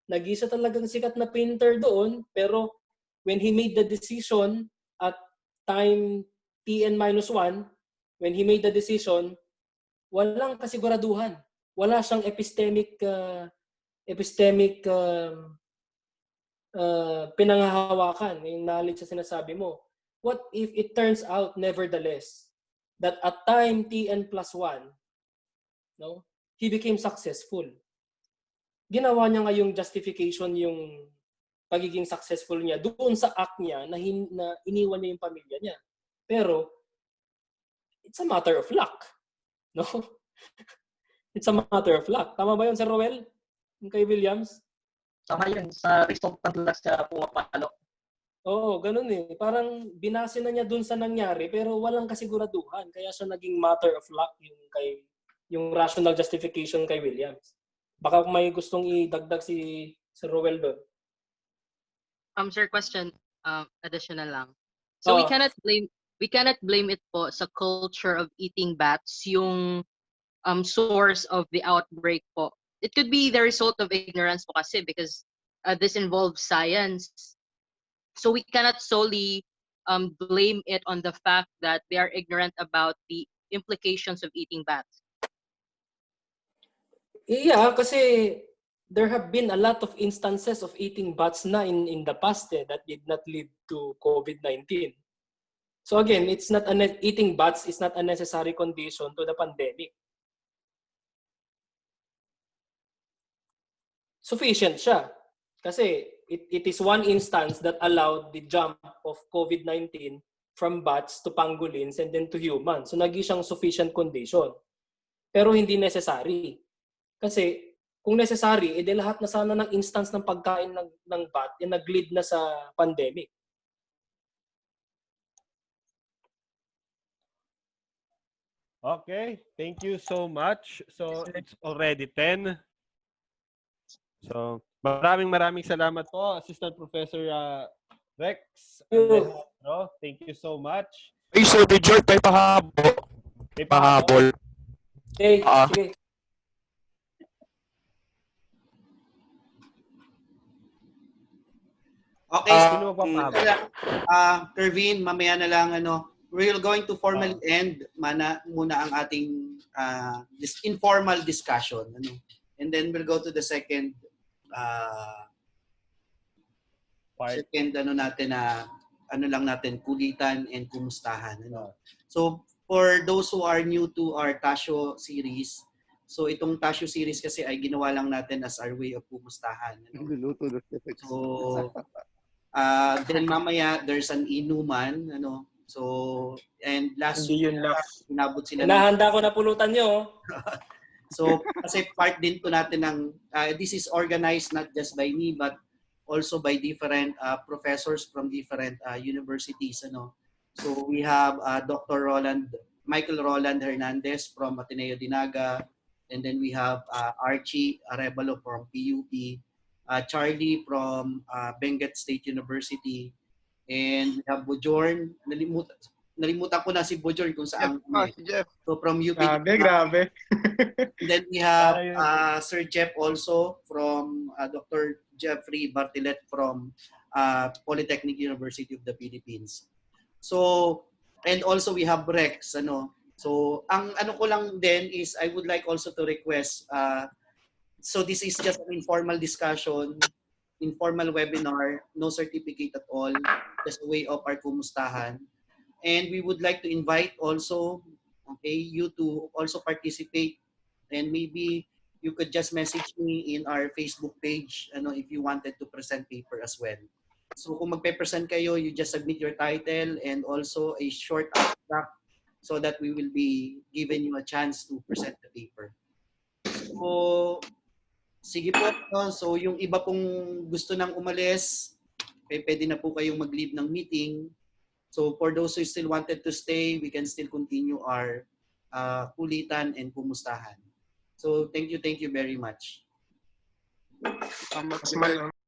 nag-isa talagang sikat na painter doon, pero when he made the decision at time Tn-1, when he made the decision, walang kasiguraduhan. Wala siyang epistemic pinanghahawakan, yung knowledge na sinasabi mo. What if it turns out, nevertheless, that at time Tn+1, no, he became successful? Ginawa niya nga yung justification, yung pagiging successful niya doon sa act niya na iniwan niya yung pamilya niya. Pero, it's a matter of luck. No? It's a matter of luck. Tama ba yun, Sir Roel? Yung kay Williams? Tama yun. Sa resultant lang siya pumapalo. Oo, ganun Parang binase na niya dun sa nangyari pero walang kasiguraduhan. Kaya siya naging matter of luck yung rational justification kay Williams. Baka may gustong idagdag si Sir Roel doon. Sir, question, additional lang. So we cannot blame it po sa culture of eating bats yung source of the outbreak po. It could be the result of ignorance po kasi because this involves science. So we cannot solely blame it on the fact that they are ignorant about the implications of eating bats. Yeah, kasi there have been a lot of instances of eating bats na in the past that did not lead to COVID-19. So again, eating bats is not a necessary condition to the pandemic. Sufficient siya. Kasi it is one instance that allowed the jump of COVID-19 from bats to pangolins and then to humans. So naging siyang sufficient condition. Pero hindi necessary. Kasi kung necessary, edi lahat na sana ng instance ng pagkain ng bat nag-lead na sa pandemic. Okay, thank you so much. So, it's already 10. So, maraming salamat po, Assistant Professor Rex Alejandro. Thank you so much. Ay, Sir Bridger, may pahabol. May pahabol. Okay, sige. Okay, sino magpapahabol? Kervin, mamaya na lang we're going to formally end muna ang ating this informal discussion, and then we'll go to the second second natin na lang natin, kulitan and kumustahan. So for those who are new to our Tasyo series, so itong Tasyo series kasi ay ginawa lang natin as our way of kumustahan. So then mamaya there's an e-numan, so and last week inabot sila. Hinahanda ko na pulutan nyo. So kasi part din to natin ng this is organized not just by me but also by different professors from different universities. So we have Dr. Michael Roland Hernandez from Ateneo Dinaga, and then we have Archie Arevalo from PUP, Charlie from Benguet State University, and we have Bojorn. Nalimutan ko na si Bojorn kung saan. So from UP. Grabe. And then we have Sir Jeff also from Dr. Jeffrey Bartilet from Polytechnic University of the Philippines. So, and also we have Rex. So, ang ko lang din is I would like also to request, so this is just an informal discussion, informal webinar, no certificate at all, just a way of our kumustahan. And we would like to invite also, you to also participate, and maybe you could just message me in our Facebook page, if you wanted to present paper as well. So kung magpe-present kayo, you just submit your title and also a short abstract so that we will be giving you a chance to present the paper. So, sige po. So yung iba pong gusto nang umalis, pwede na po kayong mag-leave ng meeting. So for those who still wanted to stay, we can still continue our kulitan and kumustahan. So thank you very much.